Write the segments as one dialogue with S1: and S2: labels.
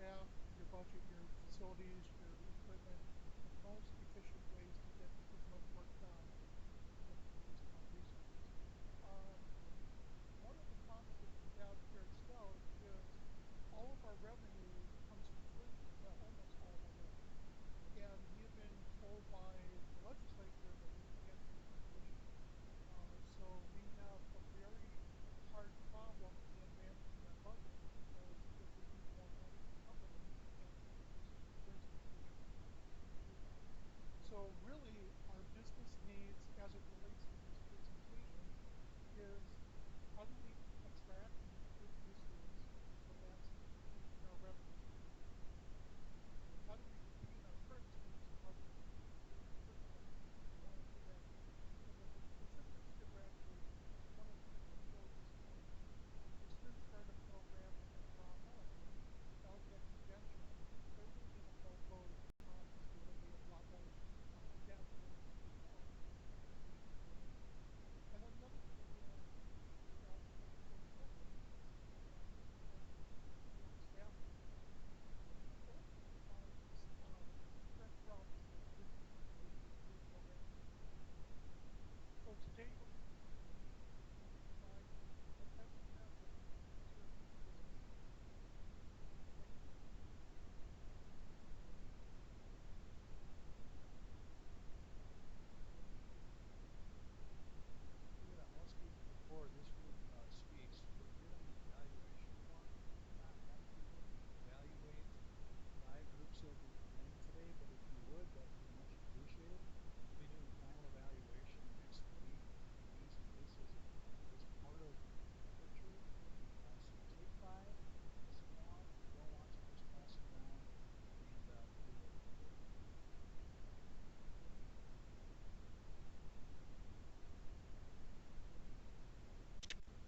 S1: staff, your budget, your facilities, your equipment, the most efficient ways to get as much work done with the least amount of resources. Um, One of the problems that we have here at Scout is all of our revenue comes from tuition. Well, almost all of our revenue. And we have been told by the legislature that we can't pay more tuition. So we have a very hard problem in managing our budget because if we need more money to cover things, we can't just raise the tuition. We can't do that. So really, our business needs, as it relates to these presentations, is how do we attract and recruit new students? So that's increasing our revenue stream of income. How do we retain our current students, and how do we retain our current revenue? And we want to do that so that there's consistency to graduation. One of the things that's really disappointing is students start a program and then drop out without that credential. They're really in a boatload of problems because they have a lot more debt related to student loans and their additional tuition. And then the other thing that we want to change is actually for the bookkeeping. Sometimes we need more staff for the bookkeeping. And those are current problems that students need to do with new programs that we're trying to put in. So today what we're going to do is we're going to provide a potential method to serve each business need better. Thank you very much.
S2: We had a housekeeping before this group speaks. You're given the evaluation form. You do not have to evaluate the five groups that will be presenting today, but if you would, that'd be much appreciated. We'll be doing final evaluation next week using this as this part of the picture. So take five, pass them around. If you don't want to, just pass them around, and we'll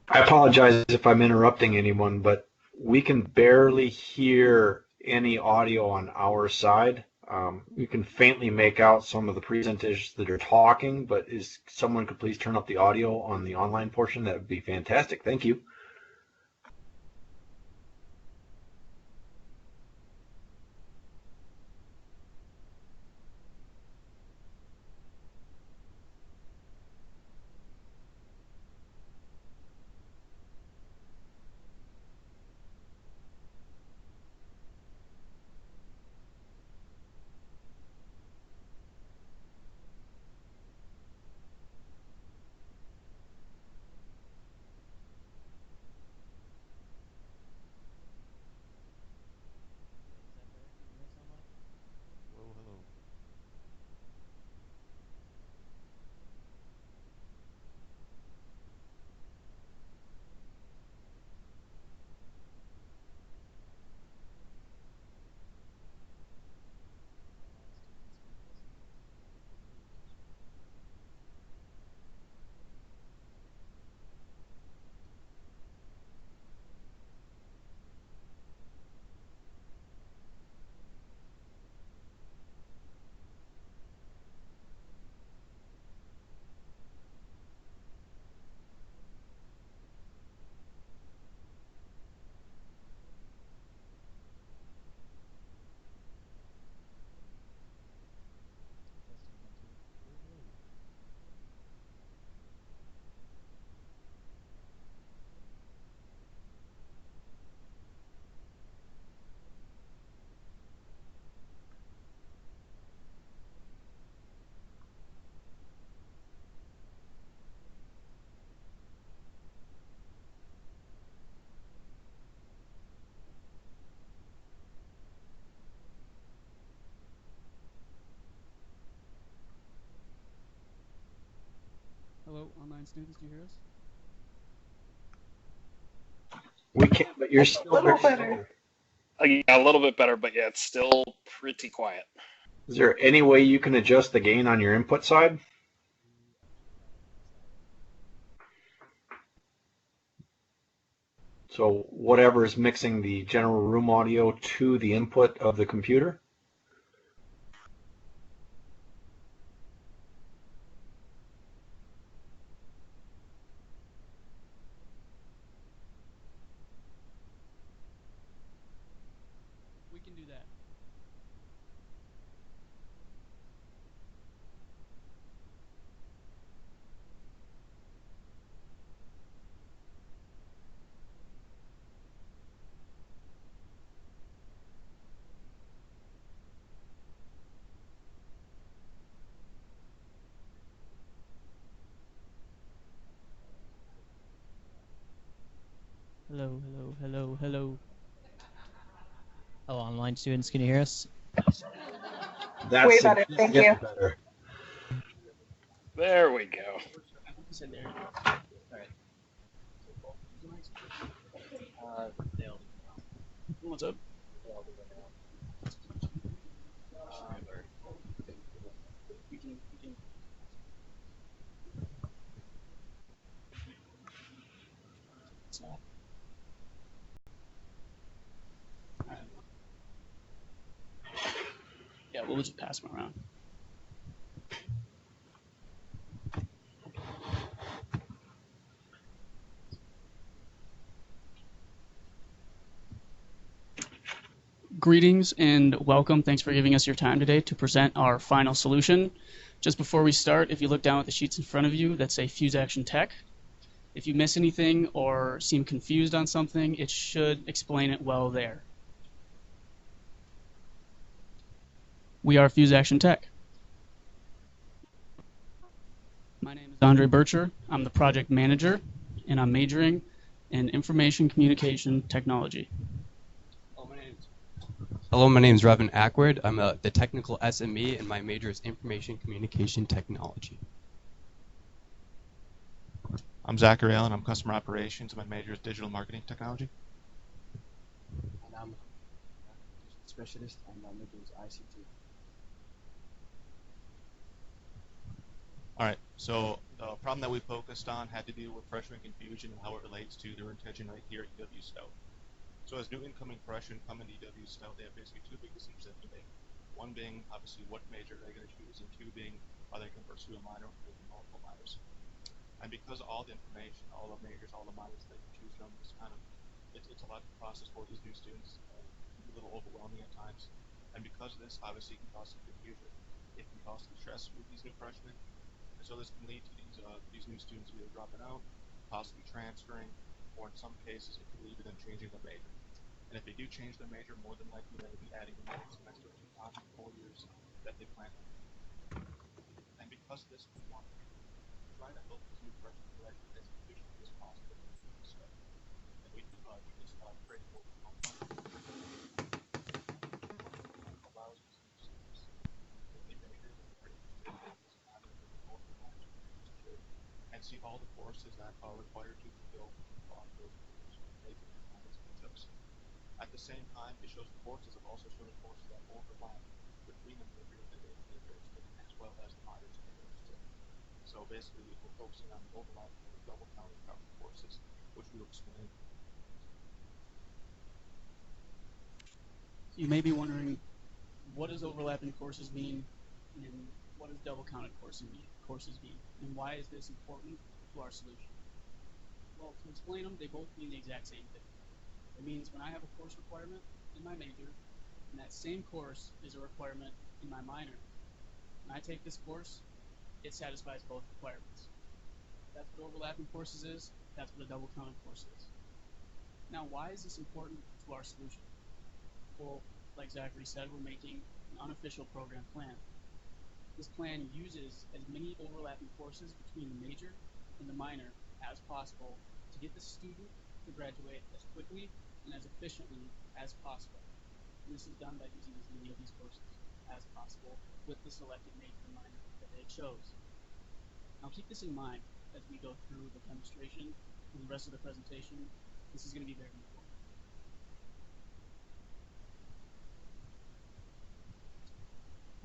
S3: I apologize if I'm interrupting anyone, but we can barely hear any audio on our side. You can faintly make out some of the presenters that are talking, but is someone could please turn up the audio on the online portion? That would be fantastic. Thank you.
S2: Okay, is that better? Can you hear someone?
S4: Hello, hello.
S2: Online students, can you hear us again?
S4: Hopefully it's this one.
S2: Testing one, two.
S4: Hello, hello.
S5: Hello, online students, do you hear us?
S3: We can, but you're
S6: A
S3: still
S6: little
S3: very
S6: better.
S3: low.
S7: Yeah, a little bit better, but yeah, it's still pretty quiet.
S3: Is there any way you can adjust the gain on your input side?
S2: We actually have it maxed out right now.
S3: So whatever is mixing the general room audio to the input of the computer?
S5: do that. Hello, hello, hello, hello.
S6: Hello, online students. Can you hear us?
S3: That's
S8: Way better. Thank you.
S3: significantly better.
S7: There we go.
S5: You said there.
S6: All right.
S5: What's up? We can. Yeah, we'll just pass them around. Greetings and welcome. Thanks for giving us your time today to present our final solution. Just before we start, if you look down at the sheets in front of you that say Fuse Action Tech, if you miss anything or seem confused on something, it should explain it well there. We are Fuse Action Tech. My name is Andre Bircher. I'm the project manager, and I'm majoring in information communication technology.
S9: Hello, my name is Revin Ackward. I'm the technical SME, and my major is information communication technology.
S4: I'm Zachary Allen. I'm customer operations. My major is digital marketing technology.
S10: And I'm a application specialist, and my major is ICT.
S4: All right, so the problem that we focused on had to do with freshman confusion and how it relates to their intention right here at UW Stout. So as new incoming freshmen come into UW Stout, they have basically two big decisions they have to make. One being, obviously, what major they're going to choose, and two being, are they going to pursue a minor or maybe multiple minors. And because of all the information, all the majors, all the minors they can choose from, it's a lot to process for these new students. It can be a little overwhelming at times. And because of this, obviously, it can cause some confusion. It can cause some stress with these new freshmen. And so this can lead to these new students either dropping out, possibly transferring, or in some cases, it could lead to them changing their major. And if they do change their major, more than likely they'll be adding another semester to the 4 years that they plan on. And because of this, we want to try to help these new freshmen graduate as efficiently as possible. And we do this great program allows these new students to pick a major that they're interested in, doesn't matter if they're multiple minors or interested in, and see all the courses that are required to fulfill those majors or major and minors that they chose. At the same time, it shows the courses, it also shows the courses that overlap between the majors that they're interested in as well as the minors that they're interested in. So basically, we're focusing on the overlapping or double counting courses, which we will explain.
S5: You may be wondering, what does overlapping courses mean, and what does double counted courses mean, and why is this important to our solution? Well, to explain them, they both mean the exact same thing. It means when I have a course requirement in my major, and that same course is a requirement in my minor, when I take this course, it satisfies both requirements. That's what overlapping courses is. That's what a double counted course is. Now, why is this important to our solution? Well, like Zachary said, we're making an unofficial program plan. This plan uses as many overlapping courses between the major and the minor as possible to get the student to graduate as quickly and as efficiently as possible. And this is done by using as many of these courses as possible with the selected major and minor that they chose. Now keep this in mind as we go through the demonstration and the rest of the presentation. This is going to be very important.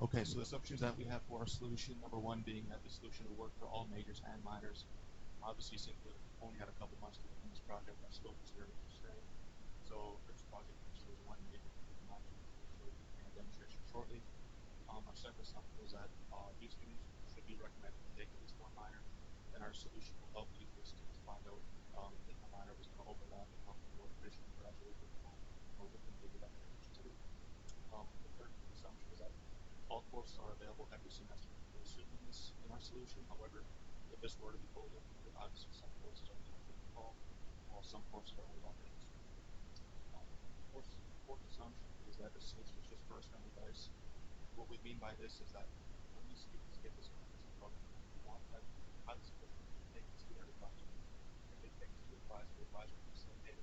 S4: Okay, so the assumptions that we have for our solution, number one being that the solution will work for all majors and minors. Obviously, since we only had a couple months to work on this project, our scope is very constrained. So for this project, we chose one major and one minor, which we'll show you in a demonstration shortly. Our second assumption is that new students should be recommended to take at least one minor, and our solution will help these new students find out if the minor is going to overlap and help them more efficiently graduate with the minor or with the major that they're interested in. All courses are available every semester. We're assuming this in our solution. However, if this were to be fully implemented, obviously some courses are going to have to be called, while some courses are only offered in spring. Fourth assumption is that the solution is just first-round advice. What we mean by this is that when these students get this comprehensive program plan, we want them to highly suggest that they take this to their advisor. If they take this to the advisor can say, hey,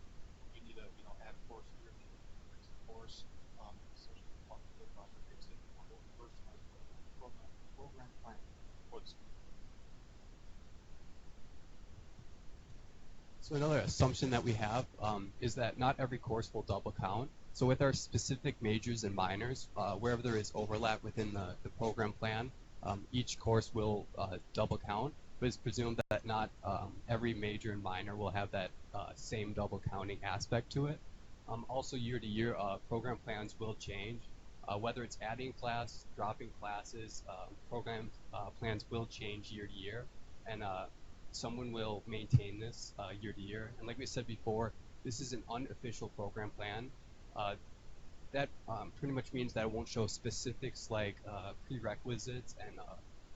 S4: you need to add a course here, you need to increase the course. Essentially, the advisor takes it and will personalize program plan for the student.
S9: So another assumption that we have is that not every course will double count. So with our specific majors and minors, wherever there is overlap within the program plan, each course will double count, but it's presumed that not every major and minor will have that same double counting aspect to it. Also, year to year, program plans will change. Whether it's adding class, dropping classes, program plans will change year to year, and someone will maintain this year to year. And like we said before, this is an unofficial program plan. That pretty much means that it won't show specifics like prerequisites and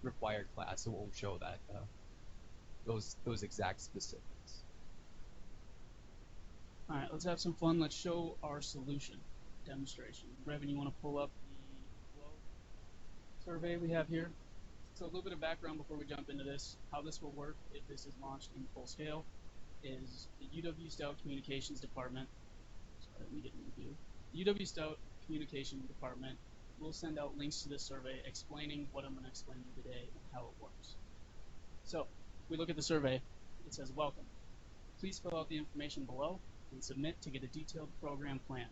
S9: required class. It won't show that those exact specifics.
S5: All right, let's have some fun. Let's show our solution demonstration. Brevin, you want to pull up the flow survey we have here? So a little bit of background before we jump into this. How this will work if this is launched in full scale is the UW Stout Communications Department. Sorry, let me get in the view. The UW Stout Communications Department will send out links to this survey explaining what I'm going to explain to you today and how it works. So if we look at the survey, it says, welcome. Please fill out the information below and submit to get a detailed program plan.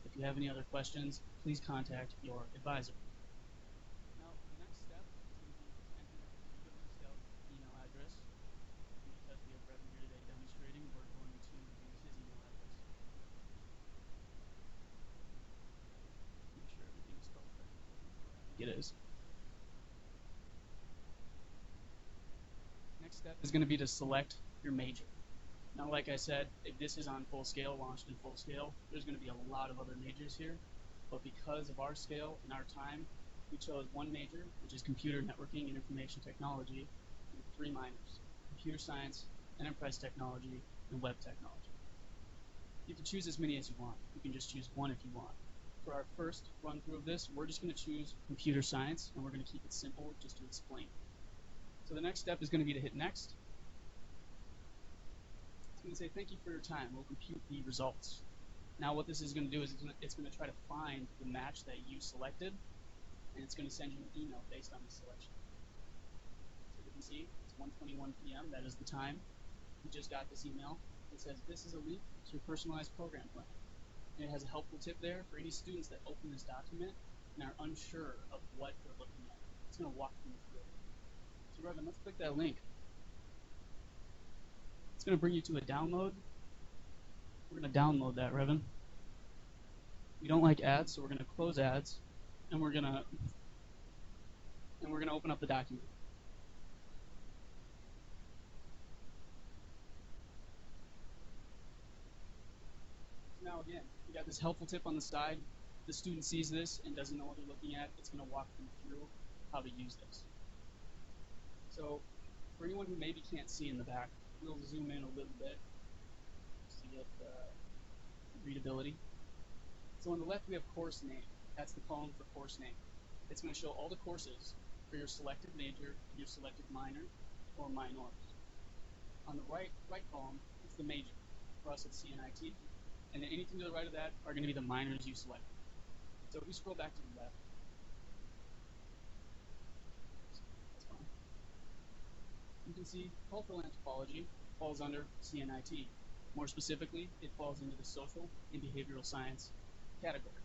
S5: If you have any other questions, please contact your advisor. Now, the next step is going to be to enter the UW Stout email address. And because we have Brevin here today demonstrating, we're going to use his email address. Make sure everything is spelled correctly. I think it is. Next step is going to be to select your major. Now, like I said, if this is on full scale, launched in full scale, there's going to be a lot of other majors here. But because of our scale and our time, we chose one major, which is Computer Networking and Information Technology, and 3 minors, Computer Science, Enterprise Technology, and Web Technology. You can choose as many as you want. You can just choose one if you want. For our first run through of this, we're just going to choose Computer Science, and we're going to keep it simple just to explain. So the next step is going to be to hit Next. It's going to say, thank you for your time. We'll compute the results. Now what this is going to do is it's going to try to find the match that you selected, and it's going to send you an email based on the selection. So you can see it's 1:21 p.m. That is the time. We just got this email. It says, this is a link to your personalized program plan. And it has a helpful tip there for any students that open this document and are unsure of what they're looking at. It's going to walk them through it. So Brevin, let's click that link. It's going to bring you to a download. We're going to download that, Brevin. We don't like ads, so we're going to close ads, and we're going to open up the document. So now again, we got this helpful tip on the side. If the student sees this and doesn't know what they're looking at, it's going to walk them through how to use this. So for anyone who maybe can't see in the back, we'll zoom in a little bit just to get readability. So on the left we have course name. That's the column for course name. It's going to show all the courses for your selected major, your selected minor, or minors. On the right column, it's the major. For us, it's CNIT. And then anything to the right of that are going to be the minors you selected. So if we scroll back to the left, that's fine. You can see cultural anthropology falls under CNIT. More specifically, it falls into the social and behavioral science category.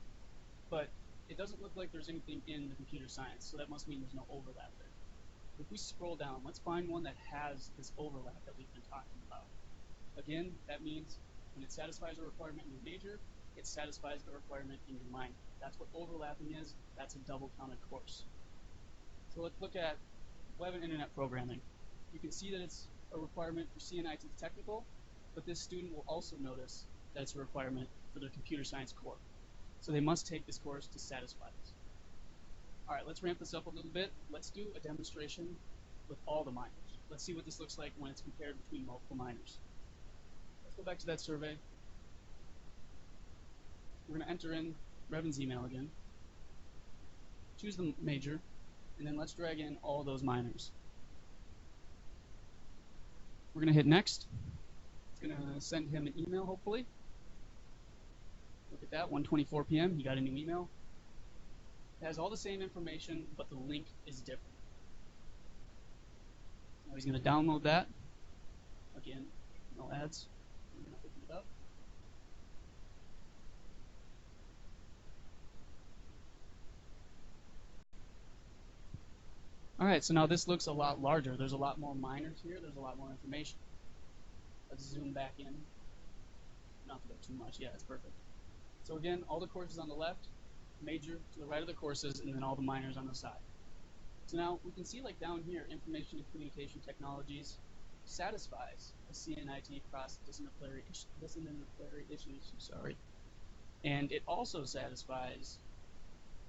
S5: But it doesn't look like there's anything in the computer science, so that must mean there's no overlap there. If we scroll down, let's find one that has this overlap that we've been talking about. Again, that means when it satisfies a requirement in your major, it satisfies the requirement in your minor. That's what overlapping is. That's a double counted course. So let's look at web and internet programming. You can see that it's a requirement for CNIT technical, but this student will also notice that it's a requirement for their computer science core. So they must take this course to satisfy this. All right, let's ramp this up a little bit. Let's do a demonstration with all the minors. Let's see what this looks like when it's compared between multiple minors. Let's go back to that survey. We're going to enter in Revan's email again. Choose the major, and then let's drag in all those minors. We're going to hit next. It's going to send him an email, hopefully. Look at that, 1:24 p.m. He got a new email. It has all the same information, but the link is different. Now he's going to download that. Again, no ads. I'm going to open it up. All right, so now this looks a lot larger. There's a lot more minors here. There's a lot more information. Let's zoom back in. Not to go too much. Yeah, it's perfect. So again, all the courses on the left, major to the right of the courses, and then all the minors on the side. So now we can see, like down here, information and communication technologies satisfies a CNIT cross-disciplinary issues. Sorry, and it also satisfies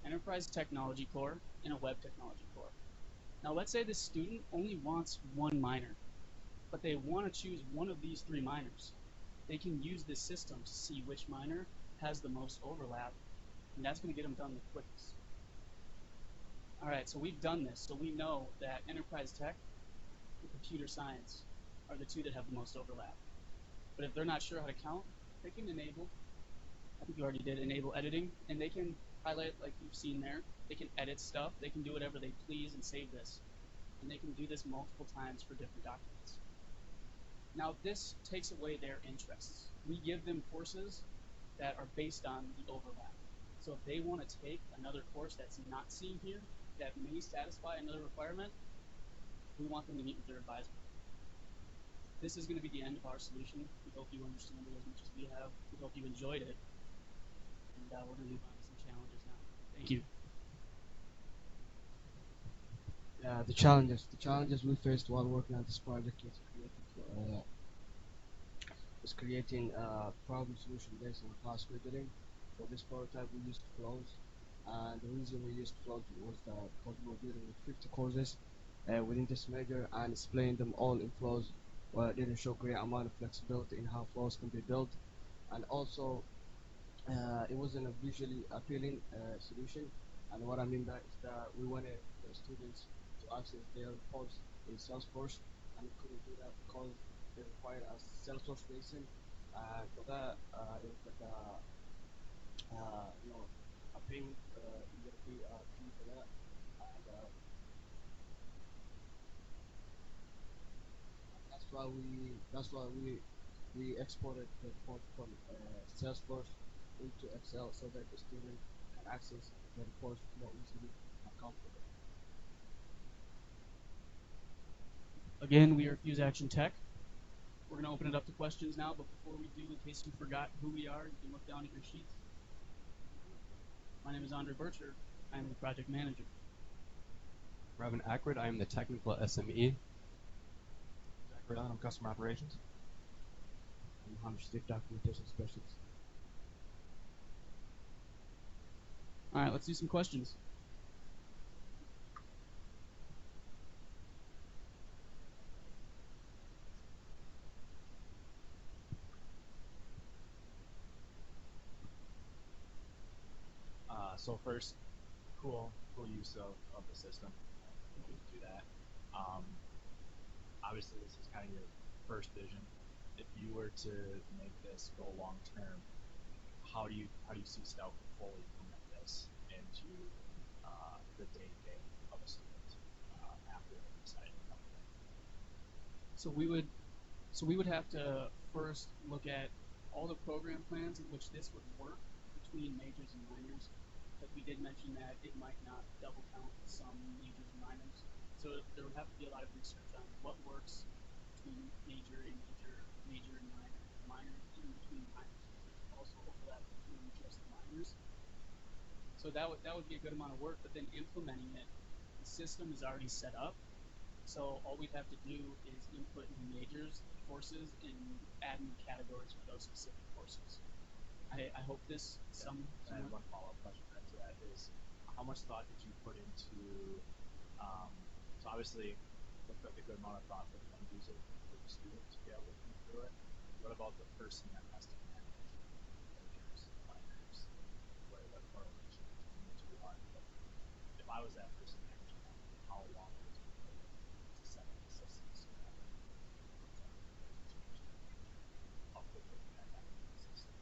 S5: enterprise technology core and a web technology core. Now let's say this student only wants one minor, but they want to choose one of these three minors. They can use this system to see which minor has the most overlap, and that's going to get them done the quickest. All right, so we've done this, so we know that enterprise tech and computer science are the two that have the most overlap. But if they're not sure how to count, they can enable, I think you already did, enable editing, and they can highlight, like you've seen there, they can edit stuff, they can do whatever they please and save this. And they can do this multiple times for different documents. Now this takes away their interests. We give them courses that are based on the overlap. So if they want to take another course that's not seen here, that may satisfy another requirement, we want them to meet with their advisor. This is going to be the end of our solution. We hope you understand it as much as we have. We hope you enjoyed it. And we're going to move on to some challenges now. Thank you.
S10: The challenges we faced while working on this project was creating a problem solution based on class scheduling. For this prototype, we used flows, and the reason we used flows was that because we were dealing with 50 courses within this major, and displaying them all in flows didn't show great amount of flexibility in how flows can be built, and also it wasn't a visually appealing solution. And what I mean by is that we wanted the students to access their reports in Salesforce, and we couldn't do that because they required a Salesforce basin. And for that, it was like a payment. You gotta pay a fee for that, and that's why we exported the report from Salesforce into Excel so that the student can access the reports more easily and comfortably.
S5: Again, we are Fuse Action Tech. We're going to open it up to questions now, but before we do, in case you forgot who we are, you can look down at your sheets. My name is Andre Bircher. I am the project manager.
S9: Revan Ackred, I am the technical SME.
S4: Zach Redon, I'm customer operations.
S10: I'm Mohammed Steve, documentation specialist.
S5: All right, let's do some questions.
S8: So first, cool use of the system. We do that. Obviously, this is kind of your first vision. If you were to make this go long term, how do you see Stout fully implement this into the day-to-day of a student after they decide to come in?
S5: So we would have to first look at all the program plans in which this would work between majors and minors. Because we did mention that it might not double count some majors and minors. So there would have to be a lot of research on what works between major and minor in between minors. There's also overlap between just the minors. So that would be a good amount of work, but then implementing it, the system is already set up. So all we'd have to do is input new majors, courses, and add new categories for those specific courses. I hope this
S8: I have one follow-up question to that is, how much thought did you put into, so obviously looked like a good amount of thought for the end user, for the student to be able to think through it. What about the person that has to manage majors, minors, what correlation between the two are? If I was that person managing that, how long would it take to set up the system so that change how quickly would that happen in the system?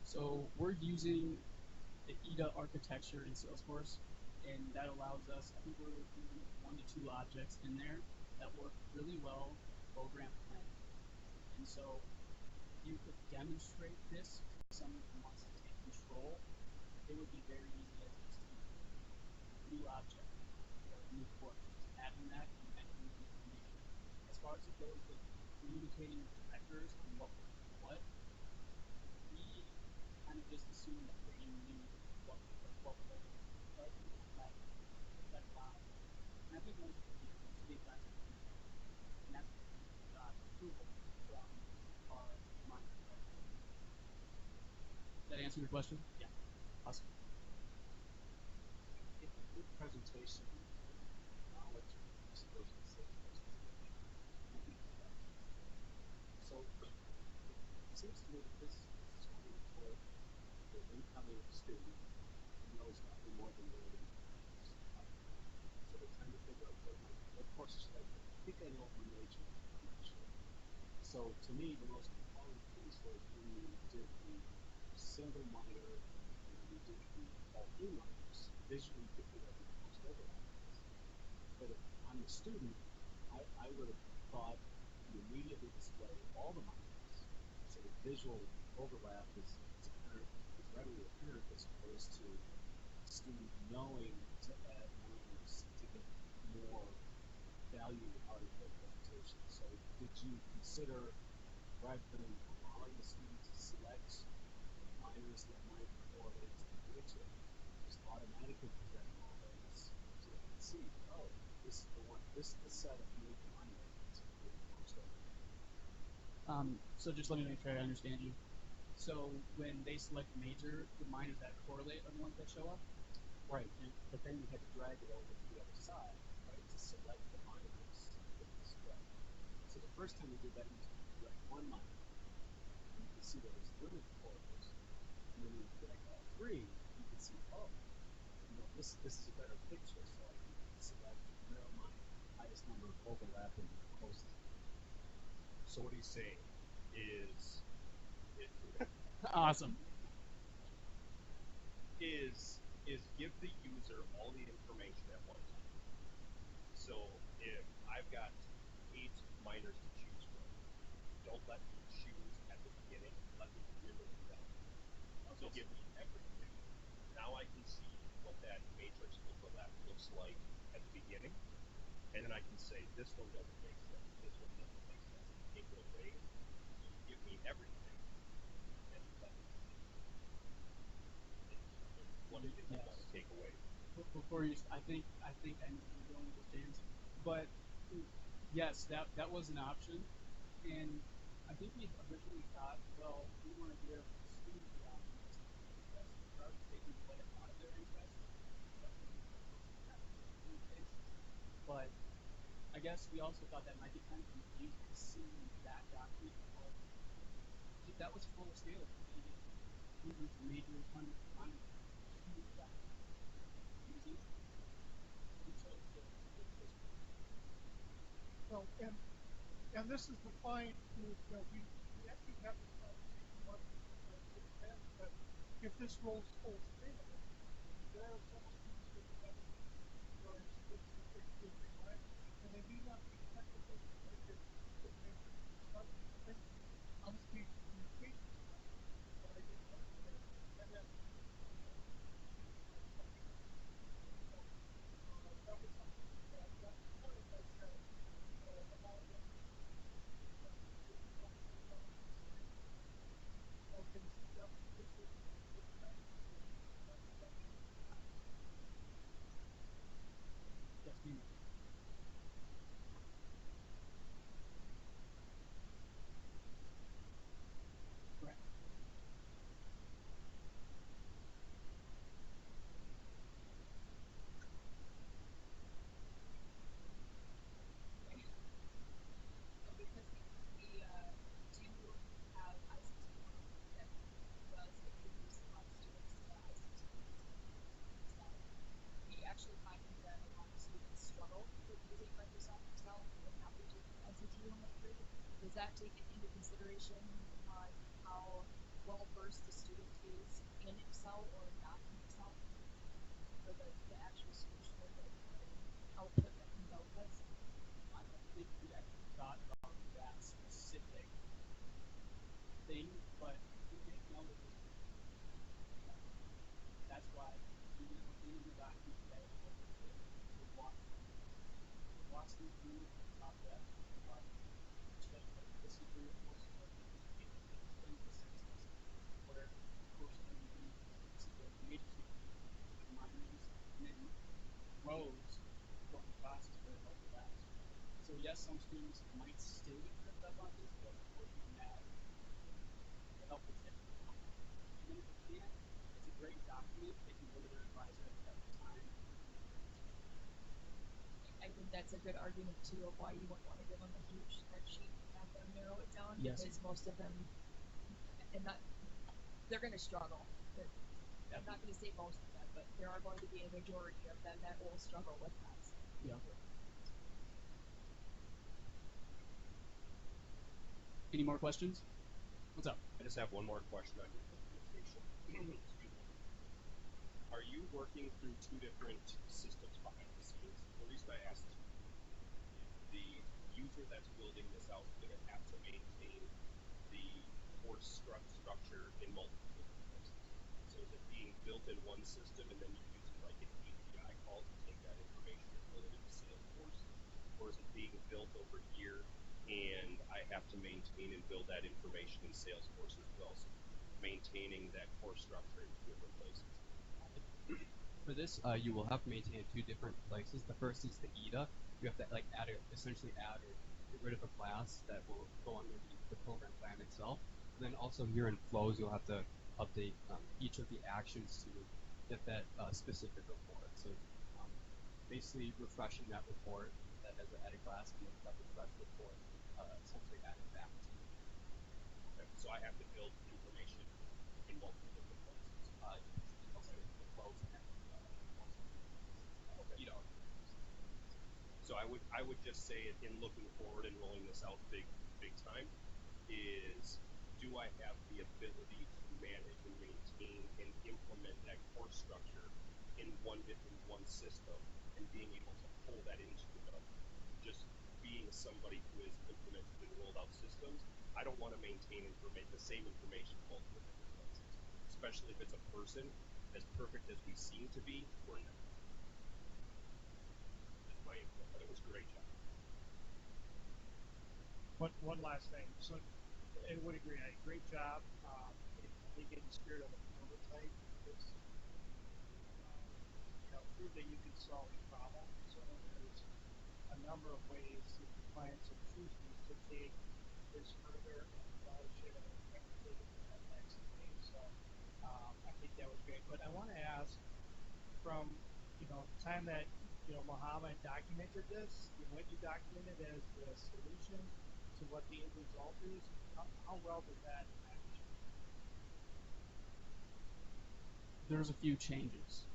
S5: So we're using the EDA architecture in Salesforce, and that allows us, I think we're using 1 to 2 objects in there that work really well program planning. And so you could demonstrate this to someone who wants to take control. It would be very easy as just a new object or a new course, just adding that and entering the information. As far as it goes with communicating with directors on what would be what, we kind of just assumed that they knew what would overlap. So I think overlap that allows, and I think most of these guys are doing that. And that's what we got approval from our minor director. Does that answer your question? Yeah. Awesome.
S8: In your presentation, you acknowledge your first Salesforce integration. So it seems to me that this is going toward the incoming student who knows nothing more than learning. So they're trying to figure out what courses should I take. I think I know my major, I'm not sure. So to me, the most compelling piece was when you did the single minor and when you did the all three minors, visually you could figure out what the most overlap is. But if I'm the student, I would have thought you immediately display all the minors. So the visual overlap is apparent, is readily apparent as opposed to the student knowing to add minors to get more value out of their presentation. So did you consider, rather than allowing the student to select minors that might correlate to the major, just automatically presenting all those so they can see, oh, this is the one, this is the set of major minors that's going to be the most over.
S5: So just let me make sure I understand you. So when they select a major, the minors that correlate are the ones that show up?
S8: Right, but then you had to drag it over to the other side, right, to select the minors that you display. So the first time you did that, you drag one minor over, and you can see there was limited correlation. And then when you drag all three, you can see, oh, you know, this is a better picture, so I can select where my highest number of overlapping courses.
S11: So what he's saying is
S5: Awesome.
S11: is give the user all the information at one time. So if I've got 8 minors to choose from, don't let me choose at the beginning, let me really them. So give me everything. Now I can see what that matrix overlap looks like at the beginning, and then I can say this one doesn't make sense, this one doesn't make sense, and take it away. So you give me everything, and let me see. What it is you want to take away.
S5: Before you, I think I know where you're going with this, James. But yes, that was an option, and I think we originally thought, well, we want to give the student the option to take an interest, rather than taking away a lot of their interest. But I guess we also thought that might be kind of confusing to see that document. If that was full scale, if you're going to get hundreds of majors, hundreds of minors, huge document.
S1: Well, and this is the fine, you know, we actually had this conversation once with Ben, that if this rolls full scale, there are several students that are having, you know, it's two or three minors, and they may not be technical related to the major study. They may be on the speech and communication side, but I didn't understand, and then that was something that part of that said, allow them okay, so that this is
S5: Yes, ma'am.
S12: that taken into consideration on how well versed the student is in Excel or not in Excel for the actual solution or the output that comes out with?
S5: I don't think we actually thought about that specific thing, but we did know it was going to be that's why in the document that we'll walk through, walks them through from the top left, shows that this is where your courses are going to be. It explains the census, where courses are going to be. This is where the majors are going to be, the minors, and then rows going across is where it overlaps. So yes, some students might still get tripped up on this, but we're working that to help with it. And then if they can't, it's a great document. They can go to their advisor at the time.
S12: I think that's a good argument too of why you wouldn't want to give them a huge spreadsheet and have them narrow it down,
S5: yes,
S12: because most of them, and not, they're going to struggle. I'm not going to say most of them, but there are going to be a majority of them that will struggle with that. So.
S5: Yeah. Any more questions? What's up?
S11: I just have one more question on your implementation. Excuse me. Are you working through two different systems behind the scenes? The reason I ask this is the user that's building this out is going to have to maintain the course structure in multiple different places. So is it being built in one system and then you're using like an API call to take that information and build it into Salesforce? Or is it being built over here and I have to maintain and build that information in Salesforce as well? So maintaining that course structure in two different places.
S9: For this, you will have to maintain two different places. The first is the EDA. You have to like essentially add or get rid of a class that will go underneath the program plan itself. And then also here in flows, you'll have to update each of the actions to get that specific report. So basically refreshing that report that has an added class and that refresh report essentially added back to you.
S11: Okay, so I have to build information in multiple different places.
S9: Okay. The flows and
S11: okay. So I would just say it in looking forward and rolling this out big time is, do I have the ability to manage and maintain and implement that course structure in one system and being able to pull that into another? Just being somebody who has implemented and rolled out systems, I don't want to maintain the same information in multiple different places, especially if it's a person as perfect as we seem to be. We're not. That's my input, but it was a great job.
S1: One last thing. So I would agree. Great job. I think in the spirit of a prototype, this prove that you can solve a problem. So there's a number of ways that the clients are choosing to take this further and polish it and kind of take it to that next phase. So I think that was great. But I want to ask, from the time that Mohammed documented this, what you documented as the solution to what the end result is, how well does that match?
S5: There's a few changes.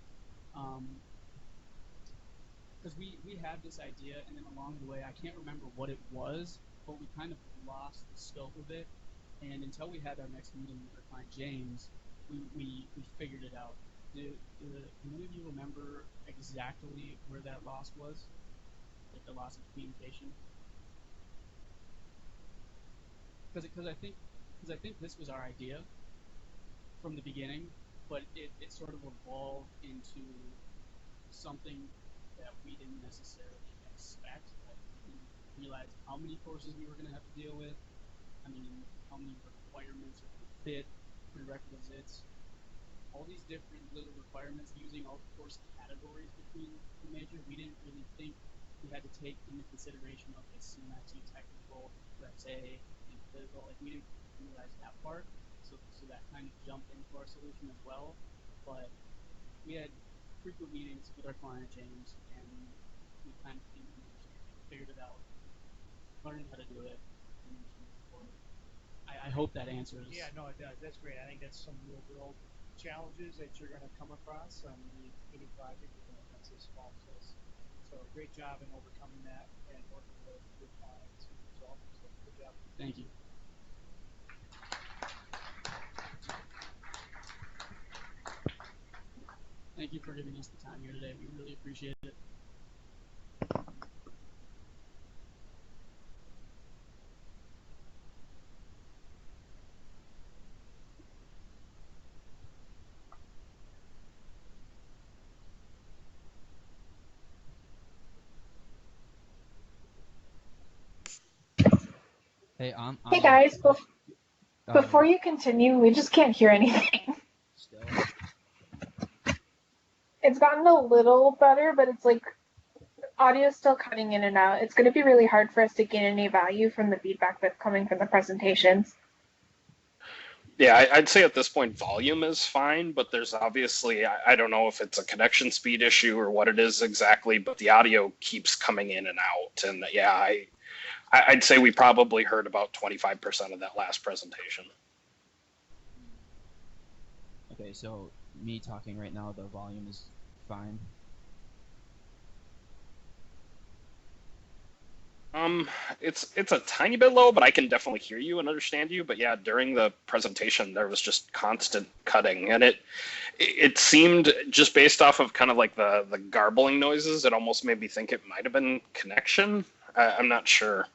S5: Because we had this idea, and then along the way, I can't remember what it was, but we kind of lost the scope of it. And until we had our next meeting with our client James, we figured it out. Do any of you remember exactly where that loss was? Like the loss of communication? Because I think this was our idea from the beginning, but it sort of evolved into something that we didn't necessarily expect. Like, we didn't realize how many courses we were going to have to deal with. I mean, how many requirements are going to fit, prerequisites, all these different little requirements using all the course categories between the major. We didn't really think we had to take into consideration, okay, CMIT technical, Reps A, and physical. Like, we didn't realize that part. So that kind of jumped into our solution as well. But we had frequent meetings with our client, James, and we kind of came to an understanding, figured it out, learned how to do it, and moved forward. I hope that answers.
S1: Yeah, no, it does. That's great. I think that's some real world challenges that you're going to come across on any project, even if that's as small as this. So great job in overcoming that and working with your clients and resolving. So good
S2: job.
S5: Thank you. Thank you for giving us the time here today. We really appreciate it.
S6: Hey,
S13: Hey guys,
S6: uh,
S13: before you continue, we just can't hear anything.
S6: still.
S13: It's gotten a little better, but it's like audio is still cutting in and out. It's going to be really hard for us to gain any value from the feedback that's coming from the presentations.
S7: Yeah, I'd say at this point volume is fine, but there's obviously, I don't know if it's a connection speed issue or what it is exactly, but the audio keeps coming in and out. And yeah, I'd say we probably heard about 25% of that last presentation.
S6: Okay, so me talking right now, the volume is fine.
S7: It's a tiny bit low, but I can definitely hear you and understand you. But yeah, during the presentation, there was just constant cutting, and it seemed just based off of kind of like the garbling noises, it almost made me think it might have been connection. I'm not sure.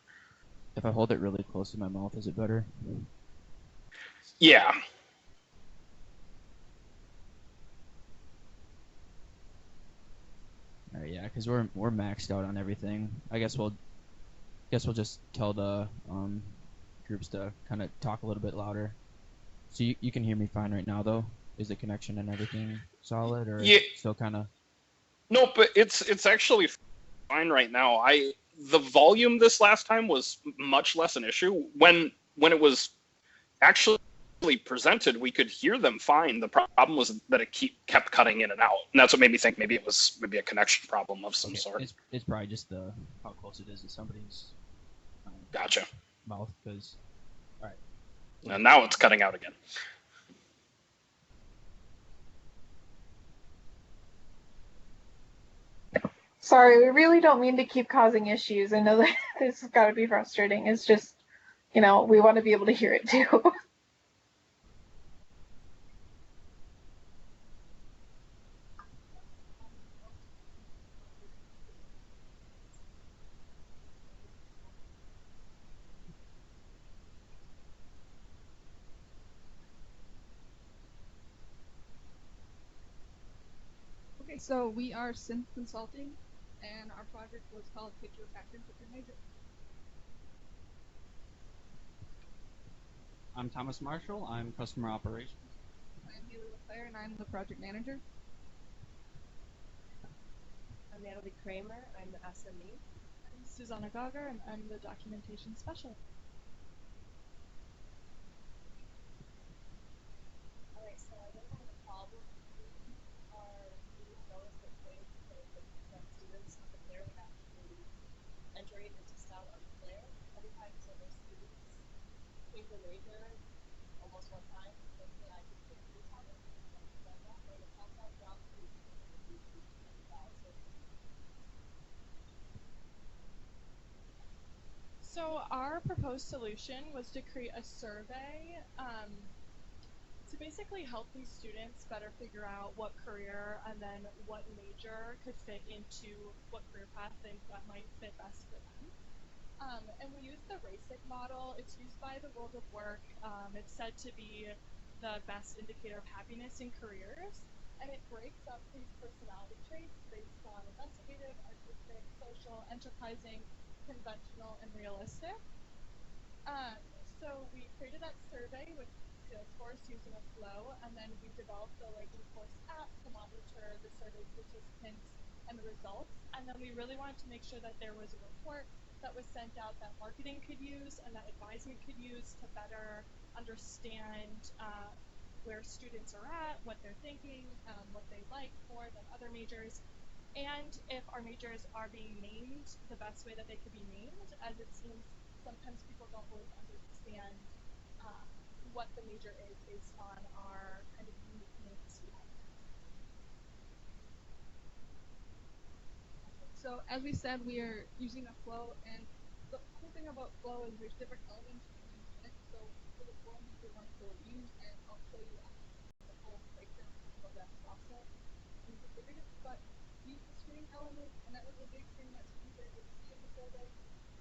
S6: If I hold it really close to my mouth, is it better?
S7: Yeah.
S6: All right, yeah, because we're maxed out on everything. I guess we'll just tell the groups to kind of talk a little bit louder. So you can hear me fine right now, though. Is the connection and everything solid, or
S7: Yeah.
S6: still kind of?
S7: No, but it's actually fine right now. The volume this last time was much less an issue. When it was actually presented, we could hear them fine. The problem was that it kept cutting in and out, and that's what made me think maybe it was a connection problem of some sort.
S6: It's probably just how close it is to somebody's
S7: Gotcha.
S6: mouth. Because all right.
S7: And now it's cutting out again.
S13: Sorry, we really don't mean to keep causing issues. I know that this has got to be frustrating. It's just, we want to be able to hear it too.
S12: Okay, so we are Sinful Consulting, and our project was called Pick Your Passion, Pick Your Major.
S5: I'm Thomas Marshall. I'm customer operations.
S12: I'm Haley LeClaire, and I'm the project manager.
S14: I'm Natalie Kramer. I'm the SME.
S12: I'm Susanna Gauger, and I'm the documentation specialist.
S14: All right, so I know one of the problems are we noticed that students up in there actually entering into stout or declare every time so those students pick their major almost one time. So say I just pick 3 times, then that way the counts out drops to 10,000.
S15: So our proposed solution was to create a survey to basically help these students better figure out what career and then what major could fit into what career path that might fit best for them. And we use the RACIC model. It's used by the World of Work. It's said to be the best indicator of happiness in careers. And it breaks up these personality traits based on investigative, artistic, social, enterprising, conventional, and realistic. So we created that survey with Salesforce using a flow, and then we developed the Lightning Course app to monitor the survey participants and the results. And then we really wanted to make sure that there was a report that was sent out that marketing could use and that advisement could use to better understand where students are at, what they're thinking, what they like more than other majors, and if our majors are being named the best way that they could be named, as it seems sometimes people don't really understand what the major is based on our kind of unique names we have.
S12: So as we said, we are using a flow, and the cool thing
S15: thing about flow is there's different elements you can use in it. So for the flow meter one for use, and I'll show you the full breakdown of that process when you configured it. But use the screening element, and that was a big thing that students were able to see in the survey.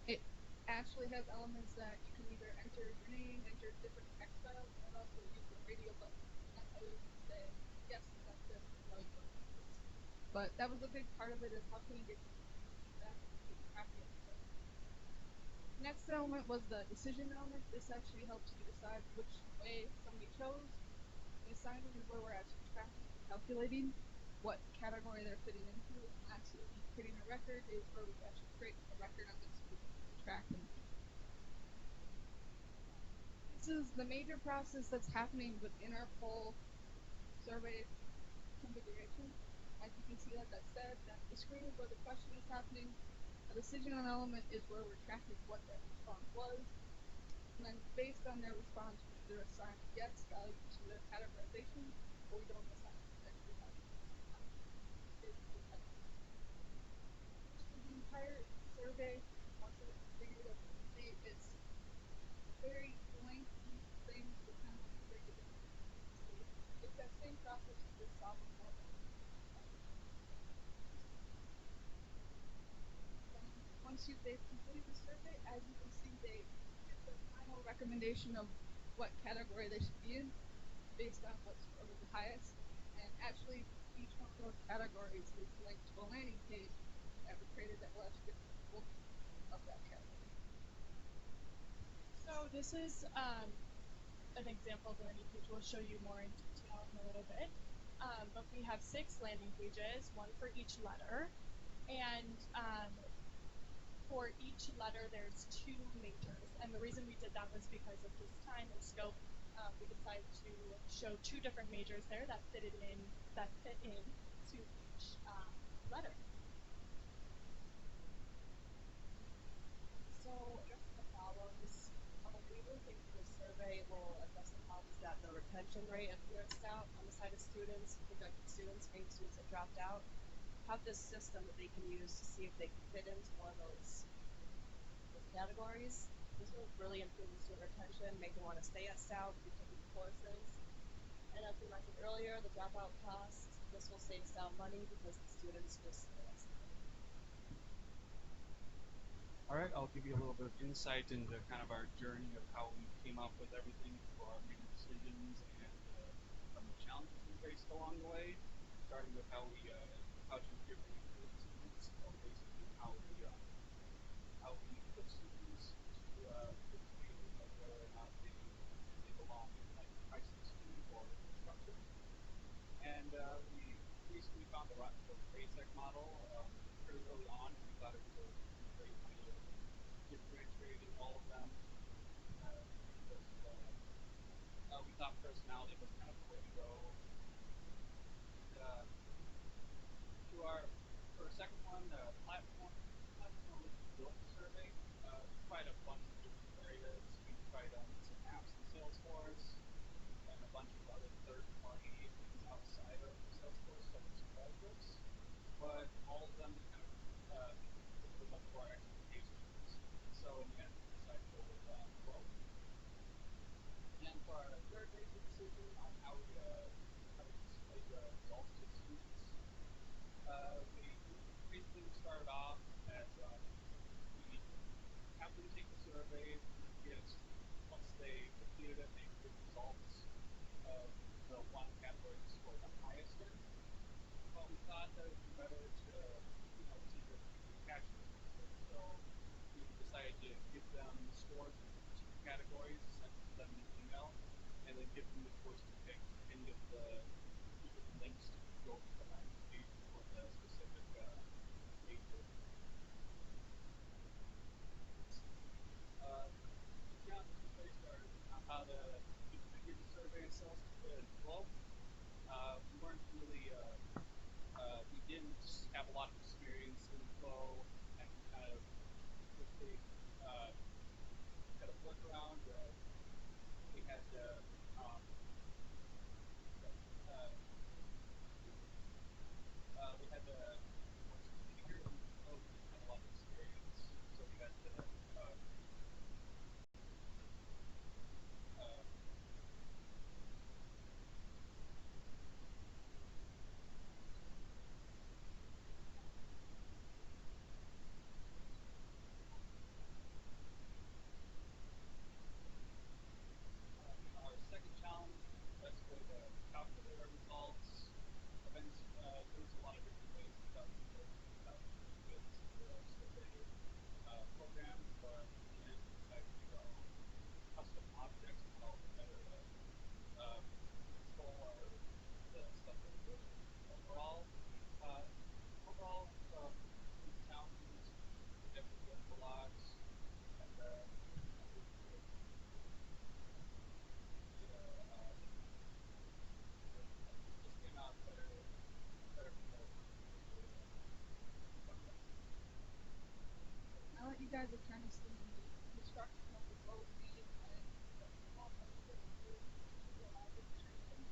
S15: It actually has elements that you can either enter your name, enter different text styles, and also use the radio button. And that's how you can say, yes, that's this, and no, you don't want this. But that was a big part of it, is how can you get feedback and keep track of it. Next element was the decision element. This actually helps you decide which way somebody chose. The assignment is where we're actually tracking and calculating what category they're fitting into. And lastly, creating a record is where we actually create a record on this student to track them. This is the major process that's happening within our poll survey configuration. As you can see, like I said, that the screen is where the question is happening. A decision element is where we're tracking what their response was. And then based on their response, we either assign a yes value to their categorization, or we don't assign any value. So the entire survey, once it's configured, as you can see, it's very lengthy thing to kind of integrate it into. It's that same process you just saw before. Once they've completed the survey, as you can see, they get the final recommendation of what category they should be in based on what score was the highest. And actually, each one of those categories is linked to a landing page that we created that will actually get the full of that category.
S5: So this is an example of a landing page. We'll show you more in detail in a little bit. But we have 6 landing pages, one for each letter. And for each letter, there's 2 majors. And the reason we did that was because of this time and scope. We decided to show 2 different majors there that fit in to each letter.
S14: So just the follows. We really think that this survey will address the problems that the retention rate appears out on the side of students, projected students, and students that dropped out. Have this system that they can use to see if they can fit into one of those categories. This will really improve the student retention, make them want to stay at Stout, keep taking courses. And as we mentioned earlier, the dropout cost, this will save Stout money because the students will stay at Stout.
S5: All right, I'll give you a little bit of insight into kind of our journey of how we came up with everything for our major decisions and some of the challenges we faced along the way, starting with how to really improve students, or basically how we put students to different majors, like whether or not they belong in like high school student or construction. And we basically found the basic model pretty early on, and we thought it was a great way of differentiating all of them. We thought personality was kind of the way to go. And, for our second one, the platform was built the survey. We tried a bunch of different areas. We tried some apps in Salesforce and a bunch of other third-party things outside of Salesforce, such as Qualtrics. But all of them kind of didn't live up to our expectations. So in the end, we decided to go with Flow. And for our third major decision on how we display the results to students, we basically started off as we have them take the survey. Once they completed it, they give results of the one category they scored the highest in. But we thought that it would be better to catch them. So we decided to give them the scores in each of the categories, send it to them in an email, and then give them the choice to pick any of the links to go to the landing page for the specific major. The challenges we faced are how to configure the survey in Flow. We weren't really, we didn't have a lot of experience in Flow, and we kind of quickly had a workaround. We had to once we configured it in Flow, we didn't have a lot of experience, so we had to
S11: a lot of different ways to document students. So they program, but again, decided to go custom objects to help better control the stuff that we're doing. Overall, some challenges. We definitely get blocks, and then it just came out better proposal.
S15: Now that you guys have kind of seen the construction of the flow feed and the small technical issues with the lab demonstration,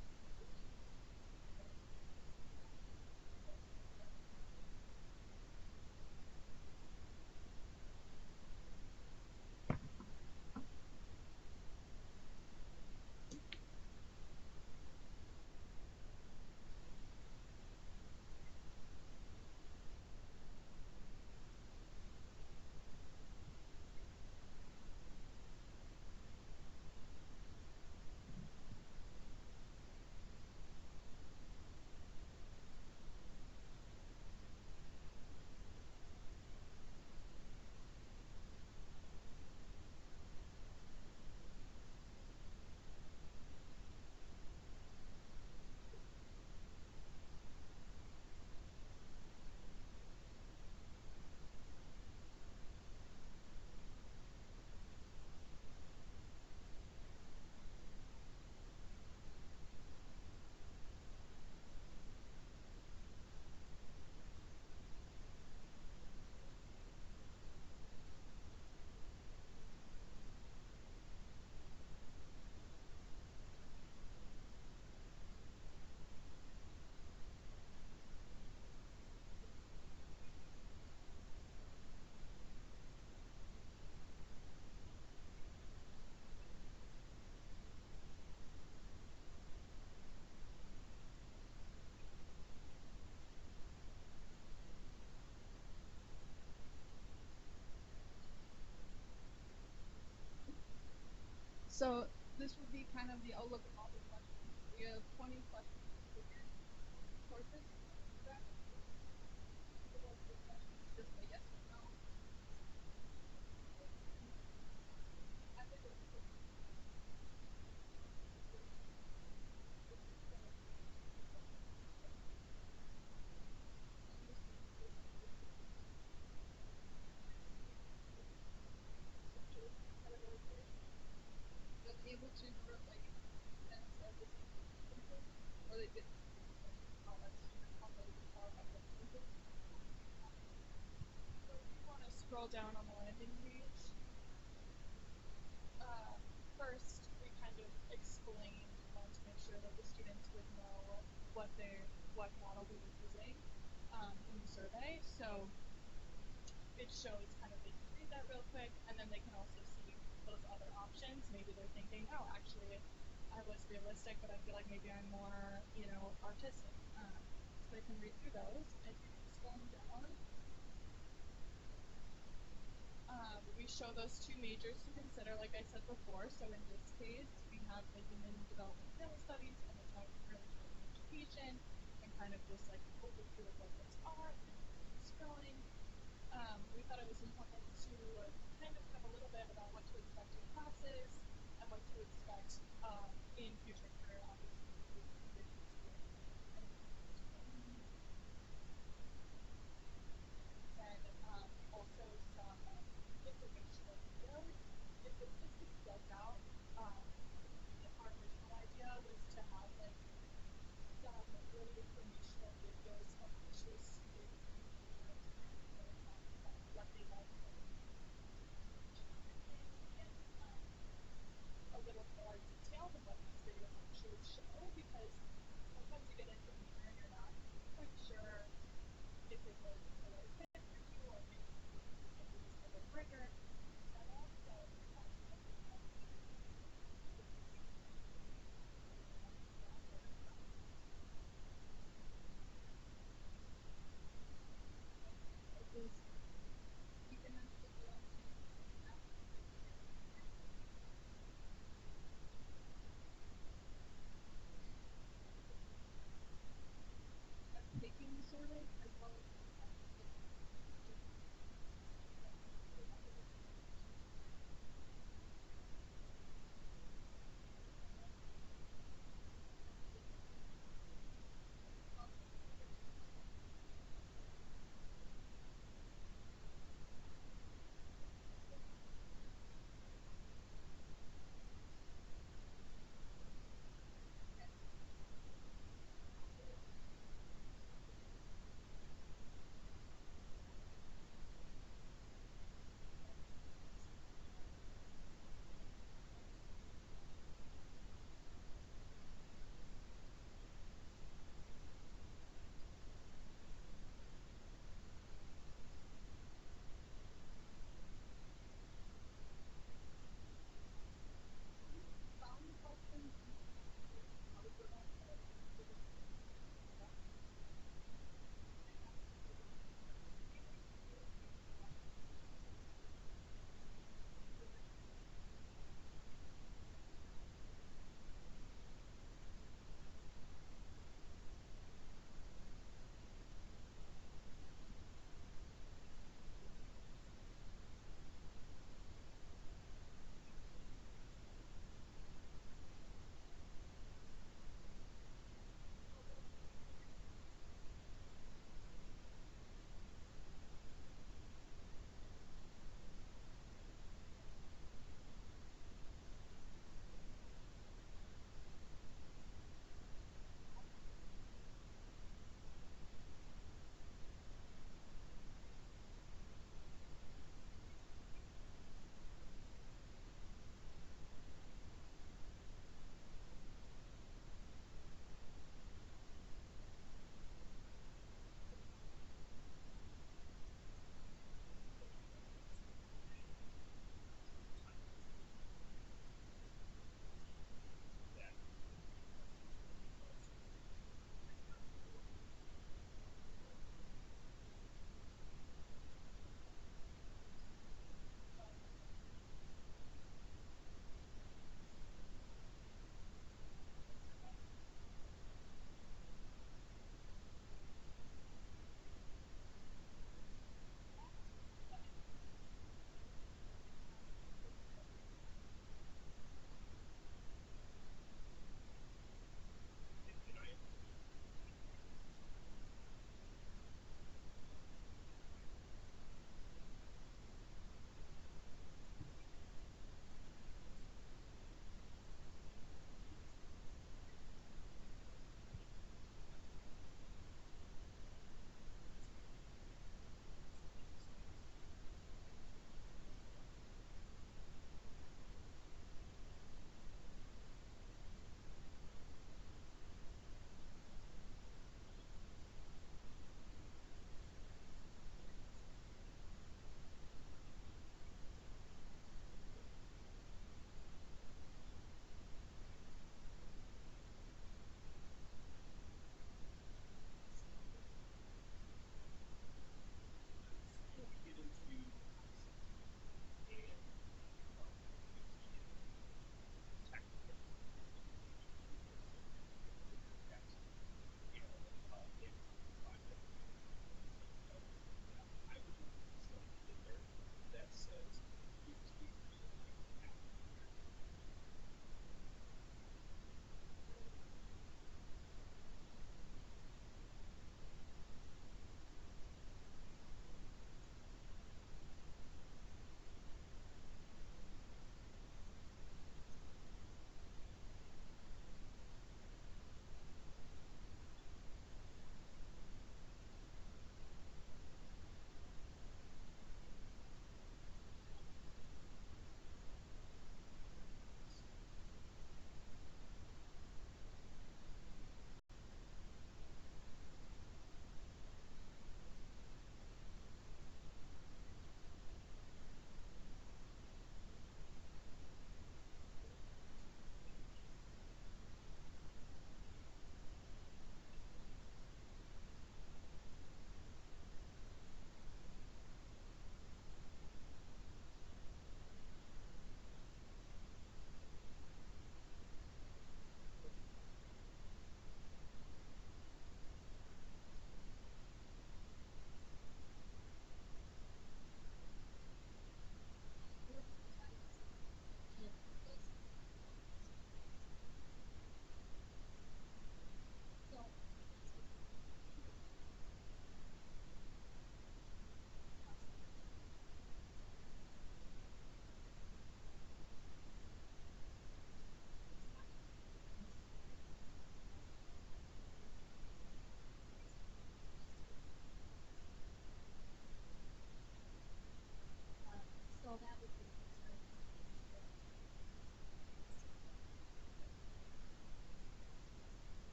S15: so this would be kind of the outlook of all the questions. We have 20 questions for different courses. Just a yes or no. They'll be able to like sense of the differences, or they didn't. I'll let students talk a little bit more about the differences. So if you want to scroll down on the landing page, first we kind of explained, we wanted to make sure that the students would know what model we were using in the survey. So it shows kind of, they can read that real quick, and then they can also see those other options. Maybe they're thinking, oh, actually, I was realistic, but I feel like maybe I'm more, artistic. So they can read through those. As you keep scrolling down, we show those two majors to consider, like I said before. So in this case, we have the Human Development Family Studies and the Child Early Childhood Education, and kind of just like an overview of what those are, and then keep scrolling. We thought it was important to kind of have a little bit about what to expect in classes and what to expect in future career opportunities with these students. Then also some informational videos. If this gets built out, our original idea was to have like some really informational videos of actual students and majors that are talking about what they like and a little more detailed of what these videos actually show.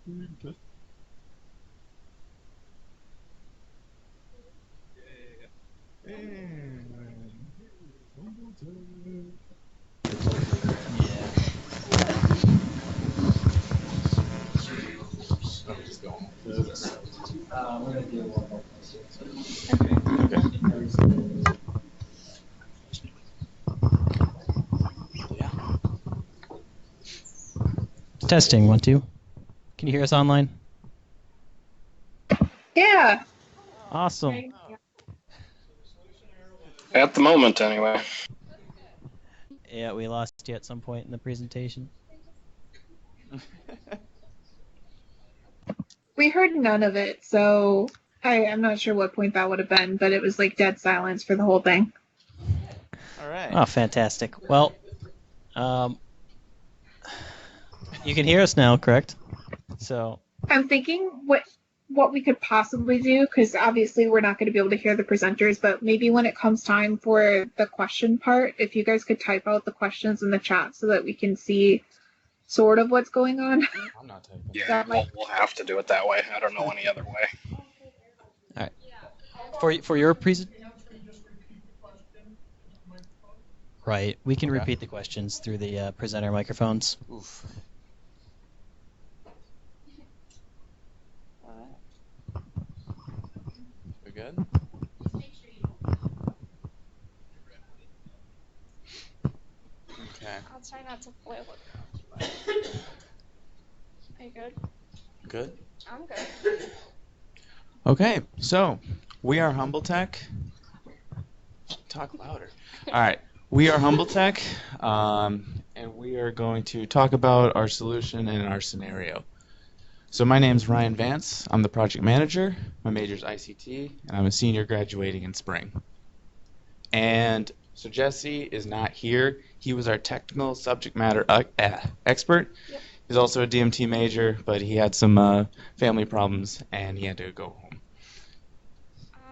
S16: We're gonna do one more
S17: Testing, 1, 2. Can you hear us online?
S13: Yeah.
S17: Awesome.
S7: At the moment, anyway.
S17: Yeah, we lost you at some point in the presentation.
S13: We heard none of it, so I'm not sure what point that would have been, but it was like dead silence for the whole thing.
S17: All right. Oh, fantastic. Well, you can hear us now, correct? So
S13: I'm thinking what we could possibly do, because obviously we're not going to be able to hear the presenters, but maybe when it comes time for the question part, if you guys could type out the questions in the chat so that we can see sort of what's going on.
S9: I'm not typing.
S7: Yeah, we'll have to do it that way. I don't know any other way.
S17: All right. For your presentation. Right. We can repeat the questions through the presenter microphones.
S9: Oof. We good? Okay.
S15: I'll try not to flip. Are you good?
S8: Good?
S15: I'm good.
S8: Okay, so we are Humble Tech. Talk louder. All right, we are Humble Tech, and we are going to talk about our solution and our scenario. So my name's Ryan Vance. I'm the project manager. My major is ICT, and I'm a senior graduating in spring. And so Jesse is not here. He was our technical subject matter expert. Yep. He's also a DMT major, but he had some family problems, and he had to go home.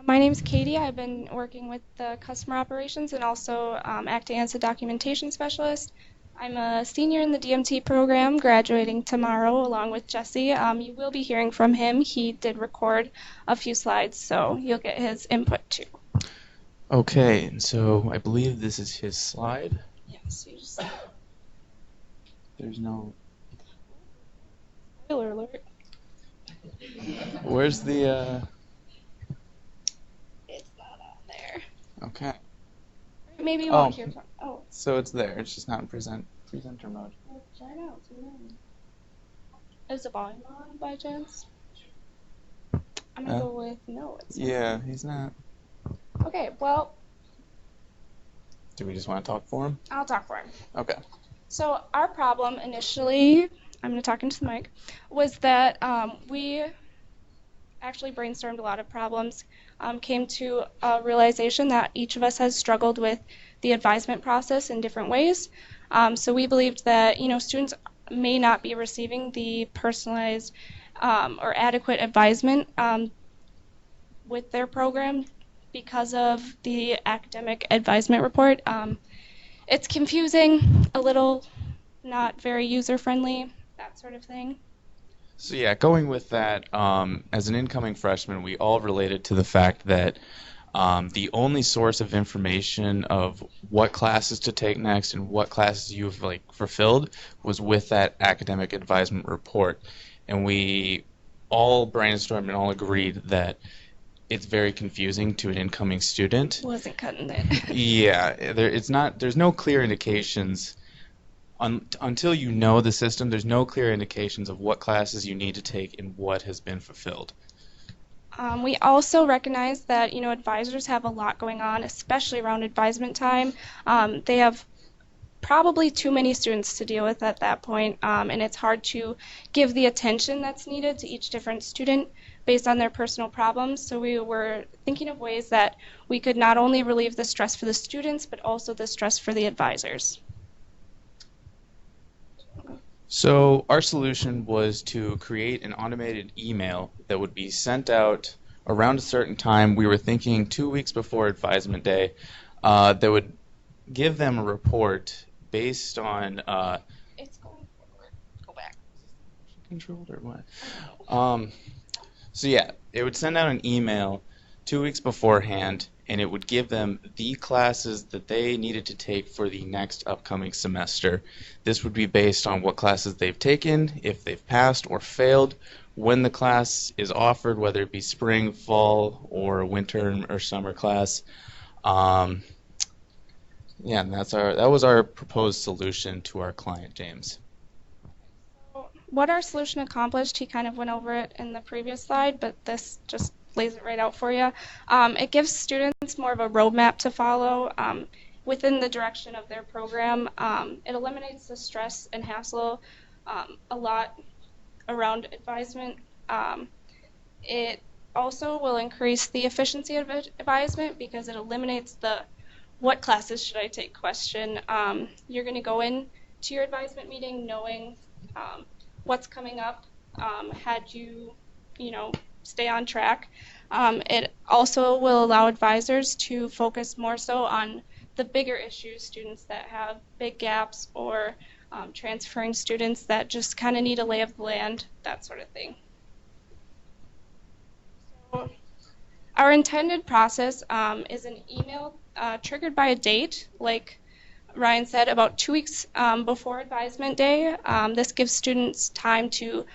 S15: My name's Katie. I've been working with the customer operations and also acting as a documentation specialist. I'm a senior in the DMT program, graduating tomorrow along with Jesse. You will be hearing from him. He did record a few slides, so you'll get his input too.
S8: Okay, and so I believe this is his slide.
S15: Yes, you just...
S8: There's no...
S15: Spoiler alert.
S8: Where's the...
S15: It's not on there.
S8: Okay.
S15: Maybe you won't hear from... Oh.
S8: So it's there. It's just not in presenter mode.
S15: Well, try it out. Is the volume on by chance? I'm going to go with no. It's not.
S8: Yeah, he's not.
S15: Okay, well...
S8: Do we just want to talk for him?
S15: I'll talk for him.
S8: Okay.
S15: So our problem initially, I'm going to talk into the mic, was that we actually brainstormed a lot of problems, came to a realization that each of us has struggled with the advisement process in different ways. So we believed that, students may not be receiving the personalized or adequate advisement with their program because of the academic advisement report. It's confusing, a little not very user-friendly, that sort of thing.
S8: So yeah, going with that, as an incoming freshman, we all related to the fact that the only source of information of what classes to take next and what classes you've fulfilled was with that academic advisement report. And we all brainstormed and all agreed that it's very confusing to an incoming student.
S15: Wasn't cutting it.
S8: Yeah, there's no clear indications until you know the system. There's no clear indications of what classes you need to take and what has been fulfilled.
S15: We also recognize that advisors have a lot going on, especially around advisement time. They have probably too many students to deal with at that point, and it's hard to give the attention that's needed to each different student based on their personal problems. So we were thinking of ways that we could not only relieve the stress for the students, but also the stress for the advisors.
S8: So our solution was to create an automated email that would be sent out around a certain time. We were thinking 2 weeks before advisement day that would give them a report based on...
S15: It's going forward. Go back.
S18: controlled or what? So yeah, it would send out an email 2 weeks beforehand, and it would give them the classes that they needed to take for the next upcoming semester. This would be based on what classes they've taken, if they've passed or failed, when the class is offered, whether it be spring, fall, or winter or summer class. Yeah, and that was our proposed solution to our client, James.
S19: What our solution accomplished, he kind of went over it in the previous slide, but this just lays it right out for you. It gives students more of a roadmap to follow within the direction of their program. It eliminates the stress and hassle a lot around advisement. It also will increase the efficiency of advisement because it eliminates the what classes should I take question. You're going to go in to your advisement meeting knowing what's coming up, had you stay on track. It also will allow advisors to focus more so on the bigger issues, students that have big gaps or transferring students that just kind of need a lay of the land, that sort of thing. So our intended process is an email triggered by a date, like Ryan said, about 2 weeks before advisement day. This gives students time to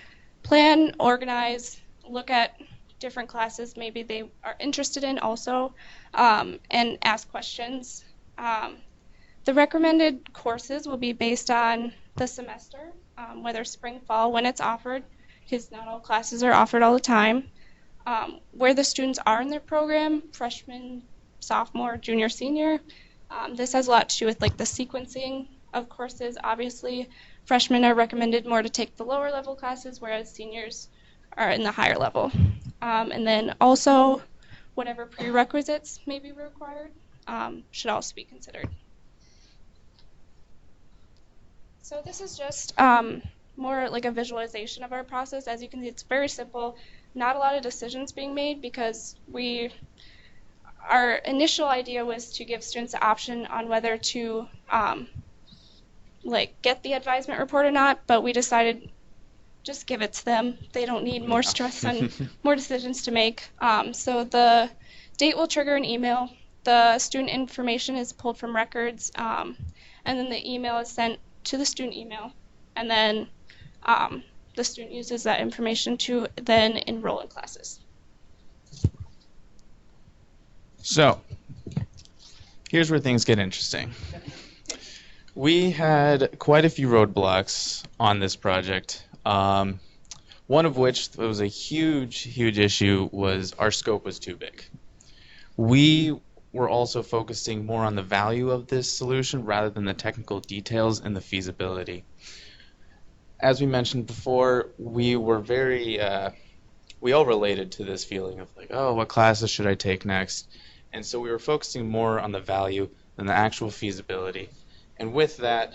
S19: plan, organize, look at different classes maybe they are interested in also, and ask questions. The recommended courses will be based on the semester, whether spring, fall, when it's offered, because not all classes are offered all the time. Where the students are in their program, freshman, sophomore, junior, senior. This has a lot to do with like the sequencing of courses. Obviously, freshmen are recommended more to take the lower level classes, whereas seniors are in the higher level. And then also, whatever prerequisites may be required should also be considered. So this is just more like a visualization of our process. As you can see, it's very simple. Not a lot of decisions being made because our initial idea was to give students the option on whether to get the advisement report or not, but we decided just give it to them. They don't need more stress and more decisions to make. So the date will trigger an email. The student information is pulled from records, and then the email is sent to the student email, and then the student uses that information to then enroll in classes.
S18: So, here's where things get interesting. We had quite a few roadblocks on this project. One of which was a huge issue was our scope was too big. We were also focusing more on the value of this solution rather than the technical details and the feasibility. As we mentioned before, we were we all related to this feeling of like, oh, what classes should I take next? And so we were focusing more on the value than the actual feasibility. And with that,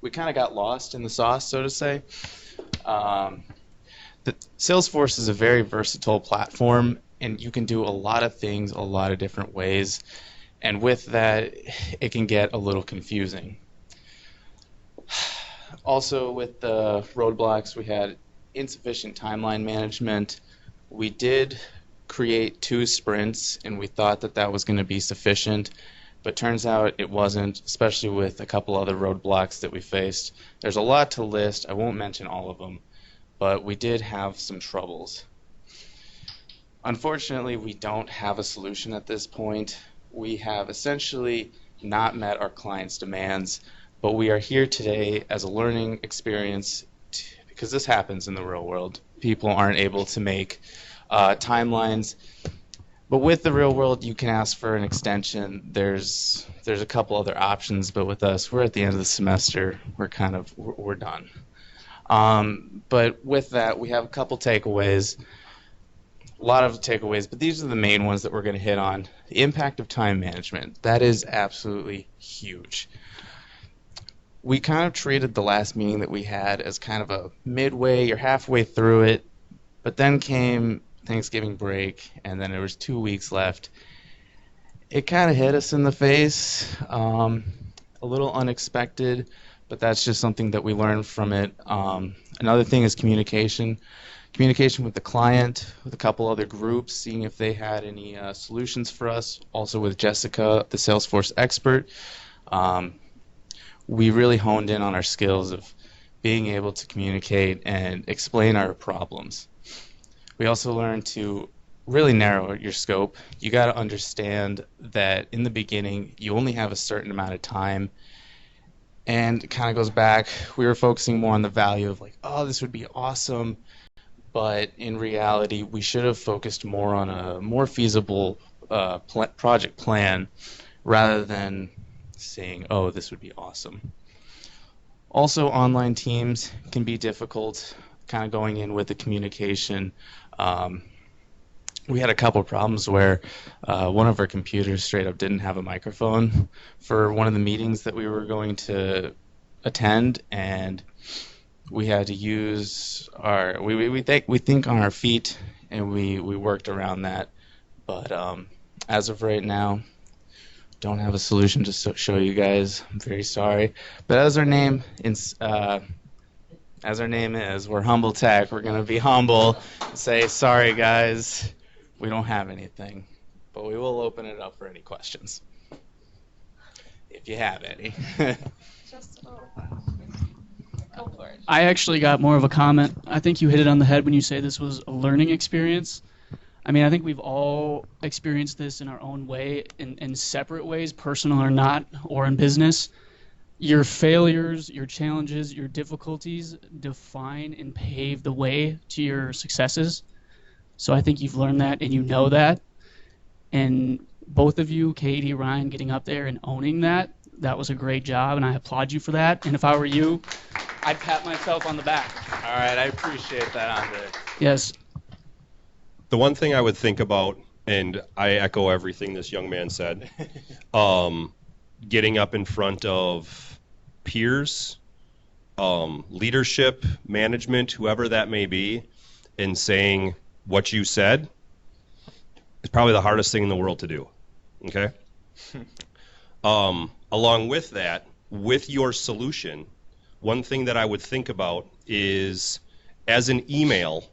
S18: we kind of got lost in the sauce, so to say. Salesforce is a very versatile platform, and you can do a lot of things a lot of different ways. And with that, it can get a little confusing. Also, with the roadblocks, we had insufficient timeline management. We did create 2 sprints, and we thought that that was going to be sufficient, but turns out it wasn't, especially with a couple other roadblocks that we faced. There's a lot to list. I won't mention all of them, but we did have some troubles. Unfortunately, we don't have a solution at this point. We have essentially not met our clients' demands, but we are here today as a learning experience because this happens in the real world. People aren't able to make timelines. But with the real world, you can ask for an extension. There's a couple other options, but with us, we're at the end of the semester. We're done. But with that, we have a couple takeaways. A lot of takeaways, but these are the main ones that we're going to hit on. The impact of time management. That is absolutely huge. We kind of treated the last meeting that we had as kind of a midway, you're halfway through it, but then came Thanksgiving break, and then there was 2 weeks left. It kind of hit us in the face, a little unexpected, but that's just something that we learned from it. Another thing is communication. Communication with the client, with a couple other groups, seeing if they had any solutions for us. Also with Jessica, the Salesforce expert. We really honed in on our skills of being able to communicate and explain our problems. We also learned to really narrow your scope. You got to understand that in the beginning, you only have a certain amount of time. And it kind of goes back, we were focusing more on the value of like, oh, this would be awesome. But in reality, we should have focused more on a more feasible project plan rather than saying, oh, this would be awesome. Also, online teams can be difficult, kind of going in with the communication. We had a couple problems where one of our computers straight up didn't have a microphone for one of the meetings that we were going to attend, and we had to use our we think on our feet, and we worked around that. But as of right now, don't have a solution to show you guys. I'm very sorry. But as our name is, we're Humble Tech. We're gonna be humble and say sorry, guys. We don't have anything, but we will open it up for any questions if you have any.
S19: Go for it.
S5: I actually got more of a comment. I think you hit it on the head when you say this was a learning experience. I mean, I think we've all experienced this in our own way, in separate ways, personal or not, or in business. Your failures, your challenges, your difficulties define and pave the way to your successes. So I think you've learned that and you know that. And both of you, Katie, Ryan, getting up there and owning that was a great job, and I applaud you for that. And if I were you, I'd pat myself on the back.
S18: All right, I appreciate that, Andre.
S5: Yes.
S11: The one thing I would think about, and I echo everything this young man said, getting up in front of peers, leadership, management, whoever that may be, and saying what you said is probably the hardest thing in the world to do. Okay? Along with that, with your solution, one thing that I would think about is, as an email,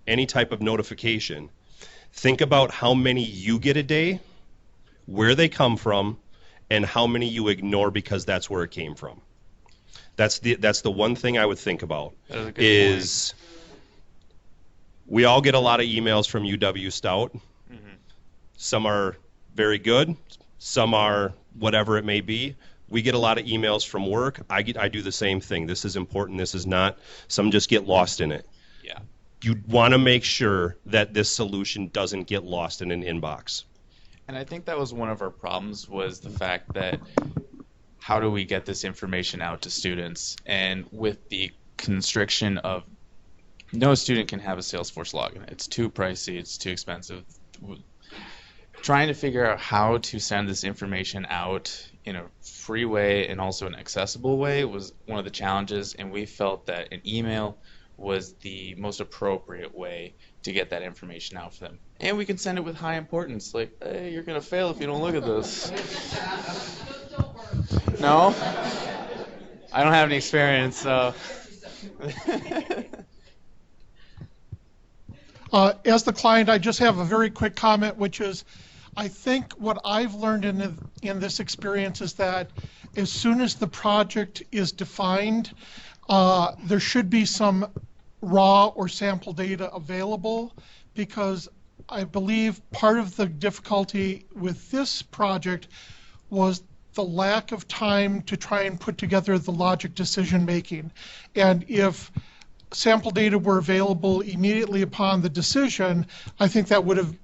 S11: any type of notification, think about how many you get a day, where they come from, and how many you ignore because that's where it came from. That's the one thing I would think about. Is we all get a lot of emails from UW Stout. Mm-hmm. Some are very good, some are whatever it may be. We get a lot of emails from work. I do the same thing. This is important, this is not. Some just get lost in it.
S18: Yeah.
S11: You want to make sure that this solution doesn't get lost in an inbox.
S18: And I think that was one of our problems, was the fact that how do we get this information out to students? And with the constriction of no student can have a Salesforce login. It's too pricey, it's too expensive. Trying to figure out how to send this information out in a free way and also an accessible way was one of the challenges, and we felt that an email was the most appropriate way to get that information out for them. And we can send it with high importance, like, hey, you're going to fail if you don't look at this. No? I don't have any experience, so...
S1: As the client, I just have a very quick comment, which is, I think what I've learned in this experience is that as soon as the project is defined, there should be some raw or sample data available, because I believe part of the difficulty with this project was the lack of time to try and put together the logic decision making. And if sample data were available immediately upon the decision, I think that would have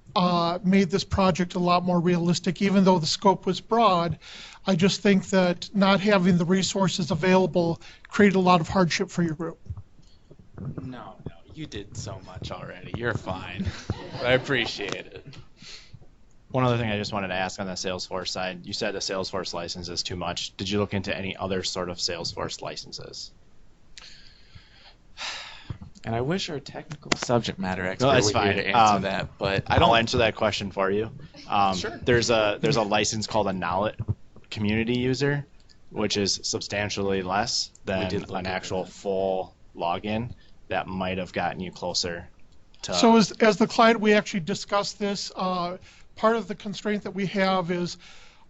S1: made this project a lot more realistic. Even though the scope was broad, I just think that not having the resources available created a lot of hardship for your group.
S18: No, you did so much already. You're fine. I appreciate it.
S8: One other thing I just wanted to ask on the Salesforce side, you said the Salesforce license is too much. Did you look into any other sort of Salesforce licenses?
S18: And I wish our technical subject matter expert
S8: that's
S18: would
S8: fine.
S18: be here to answer that, but I don't.
S8: I'll answer that question for you.
S18: Sure.
S8: There's a license called a Knowledge Community User. which is substantially less than an actual full login that might have gotten you closer to.
S1: So as the client, we actually discussed this. Part of the constraint that we have is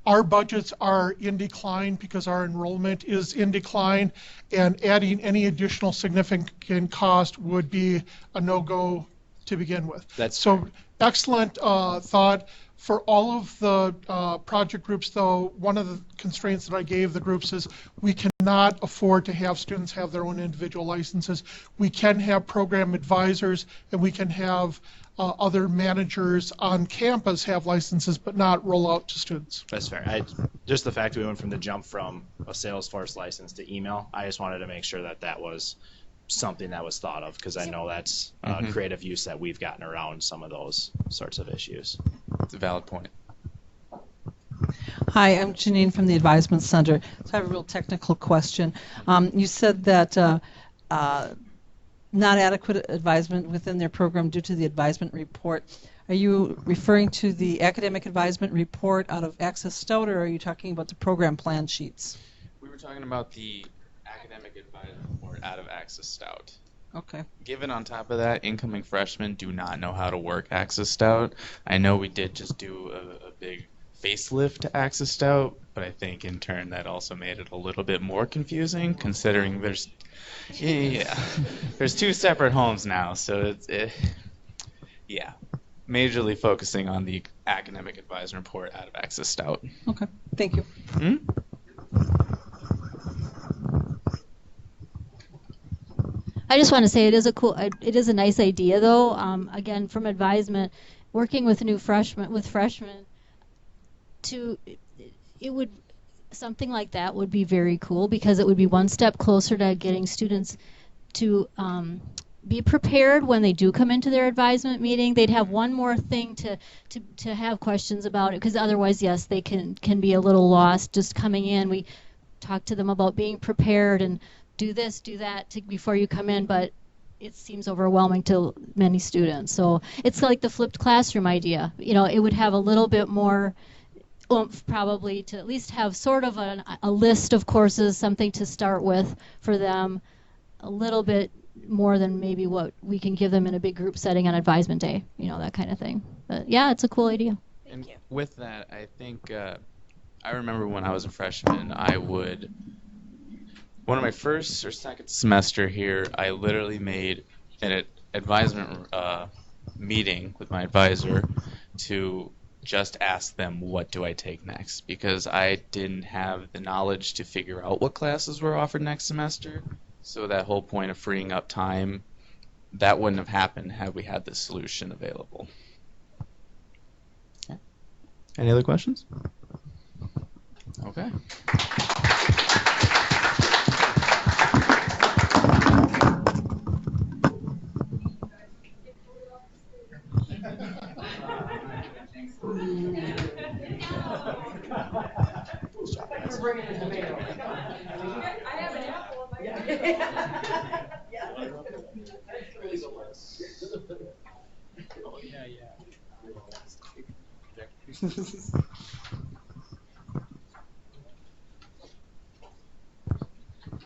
S1: our budgets are in decline because our enrollment is in decline, and adding any additional significant cost would be a no-go to begin with.
S8: That's
S1: so excellent thought. For all of the project groups, though, one of the constraints that I gave the groups is we cannot afford to have students have their own individual licenses. We can have program advisors, and we can have other managers on campus have licenses, but not roll out to students.
S8: That's fair. Just the fact we went from the jump from a Salesforce license to email, I just wanted to make sure that that was something that was thought of, because I know that's creative use that we've gotten around some of those sorts of issues.
S18: It's a valid point.
S20: Hi, I'm Janine from the Advisement Center. So I have a real technical question. You said that not adequate advisement within their program due to the advisement report. Are you referring to the academic advisement report out of Access Stout, or are you talking about the program plan sheets?
S18: We were talking about the academic advisement report out of Access Stout.
S20: Okay.
S18: Given on top of that, incoming freshmen do not know how to work Access Stout. I know we did just do a big facelift to Access Stout, but I think in turn that also made it a little bit more confusing, considering there's there's two separate homes now, so majorly focusing on the academic advisement report out of Access Stout.
S20: Okay, thank you.
S21: I just want to say it is a nice idea though. Again, from advisement, working with freshmen, something like that would be very cool, because it would be one step closer to getting students to be prepared when they do come into their advisement meeting. They'd have one more thing to have questions about it, because otherwise, yes, they can be a little lost just coming in. We talk to them about being prepared and do this, do that before you come in, but it seems overwhelming to many students. So it's like the flipped classroom idea. It would have a little bit more oomph probably to at least have sort of a list of courses, something to start with for them, a little bit more than maybe what we can give them in a big group setting on advisement day, that kind of thing. But yeah, it's a cool idea.
S18: And with that, I think I remember when I was a freshman, one of my first or second semester here, I literally made an advisement meeting with my advisor to just ask them, what do I take next? Because I didn't have the knowledge to figure out what classes were offered next semester. So that whole point of freeing up time, that wouldn't have happened had we had this solution available. Okay. Any other questions? Okay.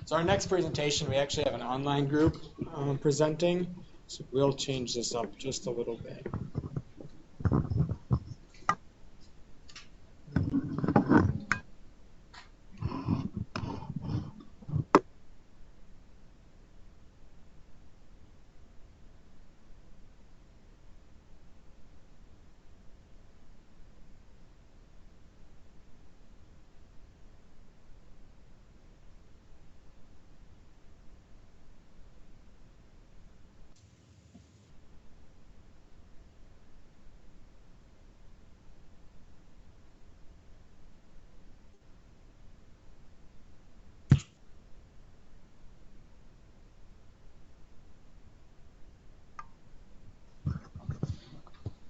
S22: So our next presentation, we actually have an online group presenting, so we'll change this up just a little bit.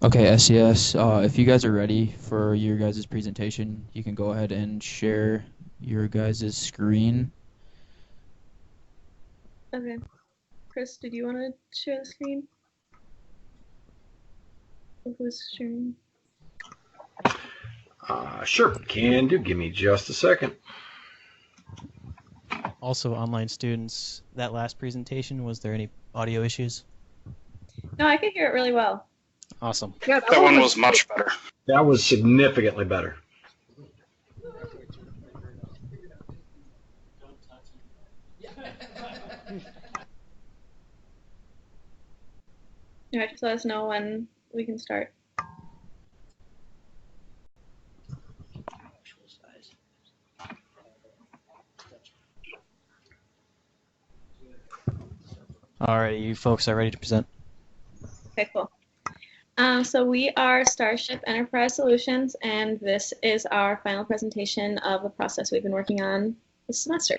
S6: Okay, SES, if you guys are ready for your guys' presentation, you can go ahead and share your guys' screen.
S23: Okay. Chris, did you want to share the screen? Who's sharing?
S3: Sure, can do. Give me just a second.
S17: also online students, that last presentation, was there any audio issues?
S23: No, I could hear it really well.
S17: Awesome.
S13: Yeah,
S7: That one was much better.
S3: That was significantly better.
S23: All right, just let us know when we can start.
S17: Alrighty, you folks are ready to present.
S23: Okay, cool. So we are Starship Enterprise Solutions, and this is our final presentation of the process we've been working on this semester.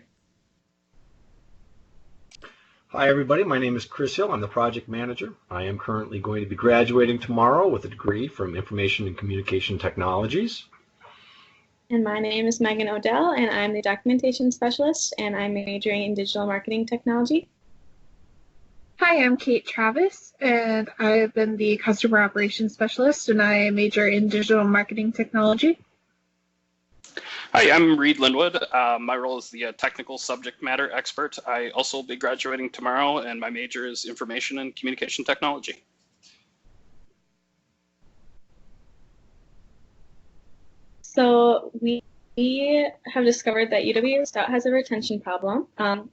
S3: Hi, everybody. My name is Chris Hill. I'm the project manager. I am currently going to be graduating tomorrow with a degree from Information and Communication Technologies.
S23: And my name is Megan Odell, and I'm the documentation specialist, and I'm majoring in digital marketing technology.
S13: Hi, I'm Kate Travis, and I've been the customer operations specialist, and I major in digital marketing technology.
S7: Hi, I'm Reed Linwood. My role is the technical subject matter expert. I also will be graduating tomorrow, and my major is information and communication technology.
S23: So we have discovered that UW Stout has a retention problem,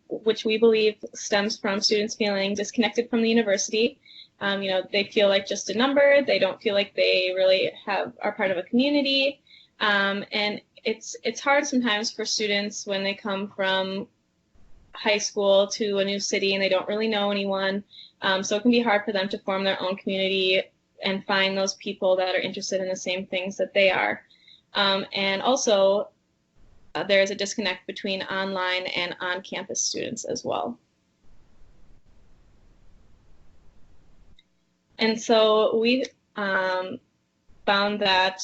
S23: which we believe stems from students feeling disconnected from the university. They feel like just a number. They don't feel like they really are part of a community. And it's hard sometimes for students when they come from high school to a new city and they don't really know anyone. So it can be hard for them to form their own community and find those people that are interested in the same things that they are. And also, there is a disconnect between online and on-campus students as well. And so we found that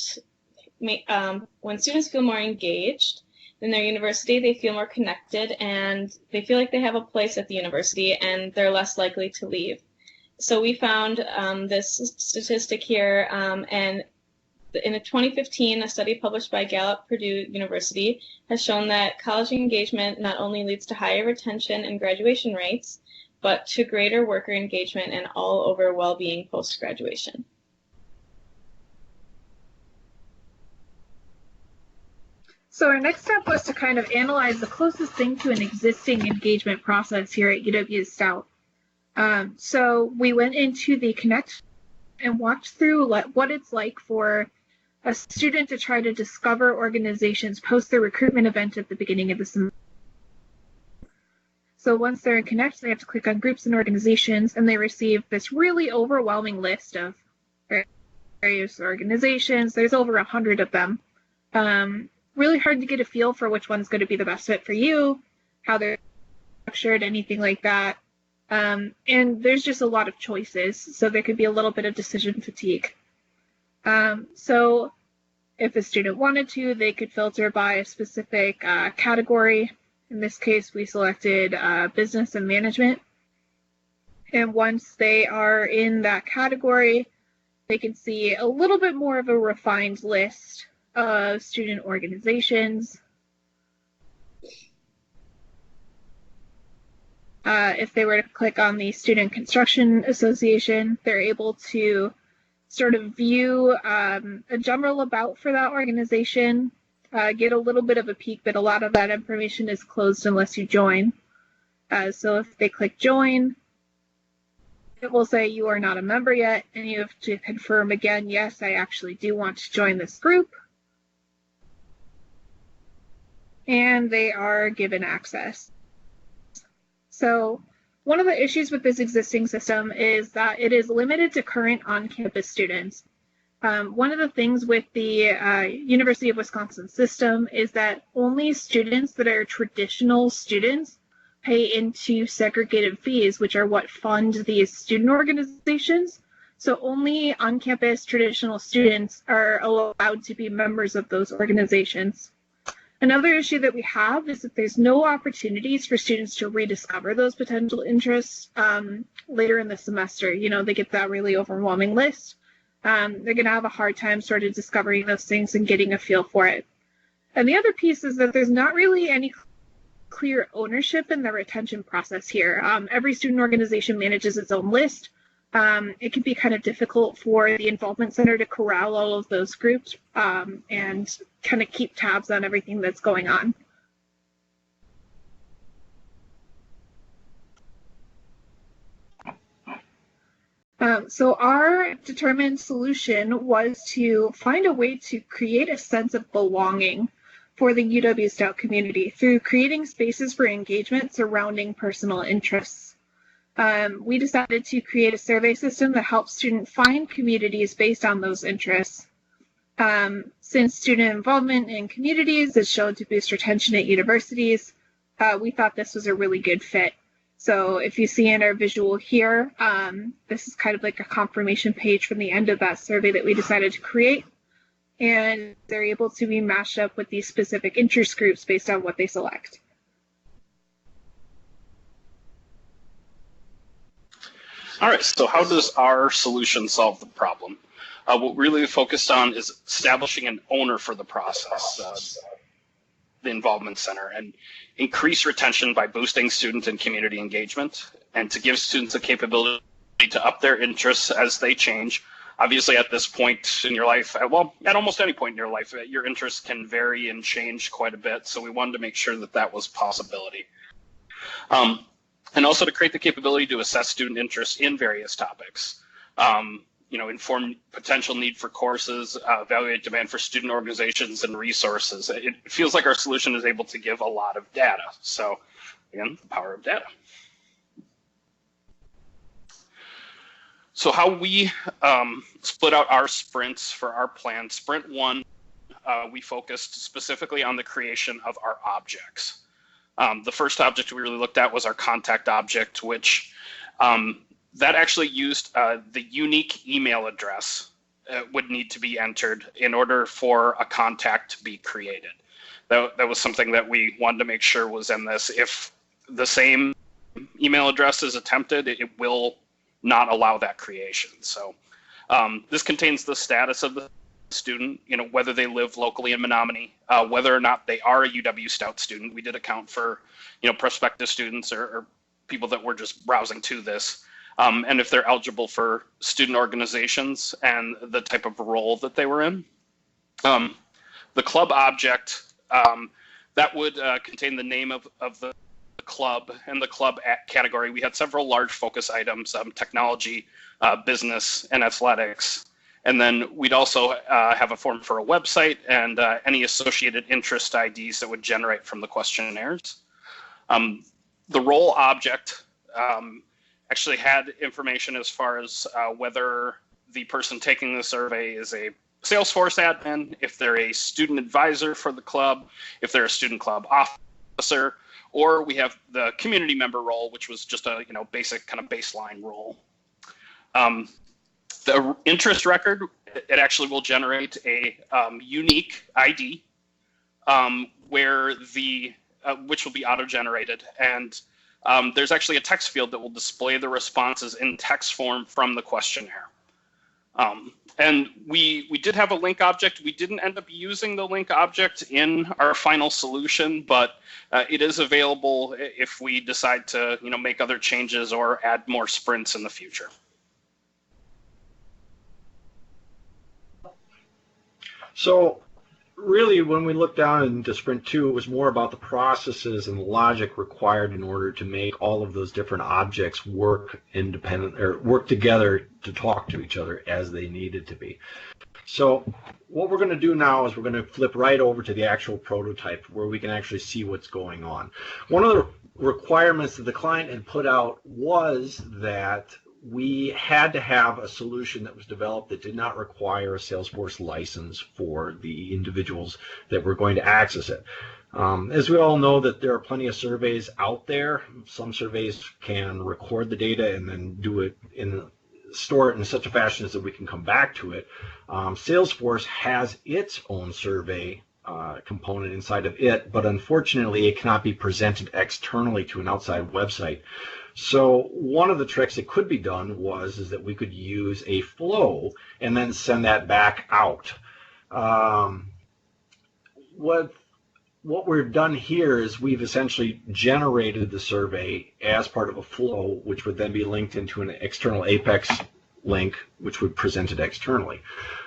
S23: when students feel more engaged in their university, they feel more connected and they feel like they have a place at the university and they're less likely to leave. So we found this statistic here, and in a 2015, a study published by Gallup Purdue University has shown that college engagement not only leads to higher retention and graduation rates, but to greater worker engagement and all over well-being post-graduation.
S13: So our next step was to kind of analyze the closest thing to an existing engagement process here at UW Stout. So we went into the Connect and walked through what it's like for a student to try to discover organizations post their recruitment event at the beginning of the semester. So once they're in Connect, they have to click on groups and organizations, and they receive this really overwhelming list of various organizations. There's over 100 of them. Really hard to get a feel for which one's going to be the best fit for you, how they're structured, anything like that. And there's just a lot of choices, so there could be a little bit of decision fatigue. So if a student wanted to, they could filter by a specific category. In this case, we selected business and management. And once they are in that category, they can see a little bit more of a refined list of student organizations. If they were to click on the Student Construction Association, they're able to sort of view a general about for that organization, get a little bit of a peek, but a lot of that information is closed unless you join. So if they click join, it will say you are not a member yet, and you have to confirm again, yes, I actually do want to join this group. And they are given access. So one of the issues with this existing system is that it is limited to current on-campus students. One of the things with the University of Wisconsin system is that only students that are traditional students pay into segregated fees, which are what fund these student organizations. So only on-campus traditional students are allowed to be members of those organizations. Another issue that we have is that there's no opportunities for students to rediscover those potential interests later in the semester. They get that really overwhelming list. They're going to have a hard time sort of discovering those things and getting a feel for it. And the other piece is that there's not really any clear ownership in the retention process here. Every student organization manages its own list. It can be kind of difficult for the involvement center to corral all of those groups and kind of keep tabs on everything that's going on. So our determined solution was to find a way to create a sense of belonging for the UW Stout community through creating spaces for engagement surrounding personal interests. We decided to create a survey system that helps students find communities based on those interests. Since student involvement in communities is shown to boost retention at universities, we thought this was a really good fit. So if you see in our visual here, this is kind of like a confirmation page from the end of that survey that we decided to create. And they're able to be matched up with these specific interest groups based on what they select.
S7: All right, so how does our solution solve the problem? What we're really focused on is establishing an owner for the process, the involvement center, and increase retention by boosting student and community engagement, and to give students the capability to up their interests as they change. Obviously, at this point in your life, well, at almost any point in your life, your interests can vary and change quite a bit, so we wanted to make sure that that was a possibility. And also to create the capability to assess student interest in various topics. Inform potential need for courses, evaluate demand for student organizations and resources. It feels like our solution is able to give a lot of data. So again, the power of data. So how we split out our sprints for our plan. Sprint 1, we focused specifically on the creation of our objects. The first object we really looked at was our contact object, which that actually used the unique email address would need to be entered in order for a contact to be created. That was something that we wanted to make sure was in this. If the same email address is attempted, it will not allow that creation. So this contains the status of the student, whether they live locally in Menominee, whether or not they are a UW Stout student. We did account for, prospective students or people that were just browsing to this. And if they're eligible for student organizations and the type of role that they were in. The club object, that would contain the name of the club and the club category. We had several large focus items, technology, business, and athletics. And then we'd also have a form for a website and any associated interest IDs that would generate from the questionnaires. The role object actually had information as far as whether the person taking the survey is a Salesforce admin, if they're a student advisor for the club, if they're a student club officer, or we have the community member role, which was just a basic kind of baseline role. The interest record, it actually will generate a unique ID where which will be auto-generated, and there's actually a text field that will display the responses in text form from the questionnaire. And we did have a link object. We didn't end up using the link object in our final solution, but it is available if we decide to make other changes or add more sprints in the future.
S3: So really, when we looked down into Sprint 2, it was more about the processes and logic required in order to make all of those different objects work independent or work together to talk to each other as they needed to be. So what we're going to do now is we're going to flip right over to the actual prototype where we can actually see what's going on. One of the requirements that the client had put out was that we had to have a solution that was developed that did not require a Salesforce license for the individuals that were going to access it. As we all know, that there are plenty of surveys out there. Some surveys can record the data and then store it in such a fashion as that we can come back to it. Salesforce has its own survey component inside of it, but unfortunately it cannot be presented externally to an outside website. So one of the tricks that could be done is that we could use a flow and then send that back out. What what we've done here is we've essentially generated the survey as part of a flow, which would then be linked into an external Apex link, which would present it externally.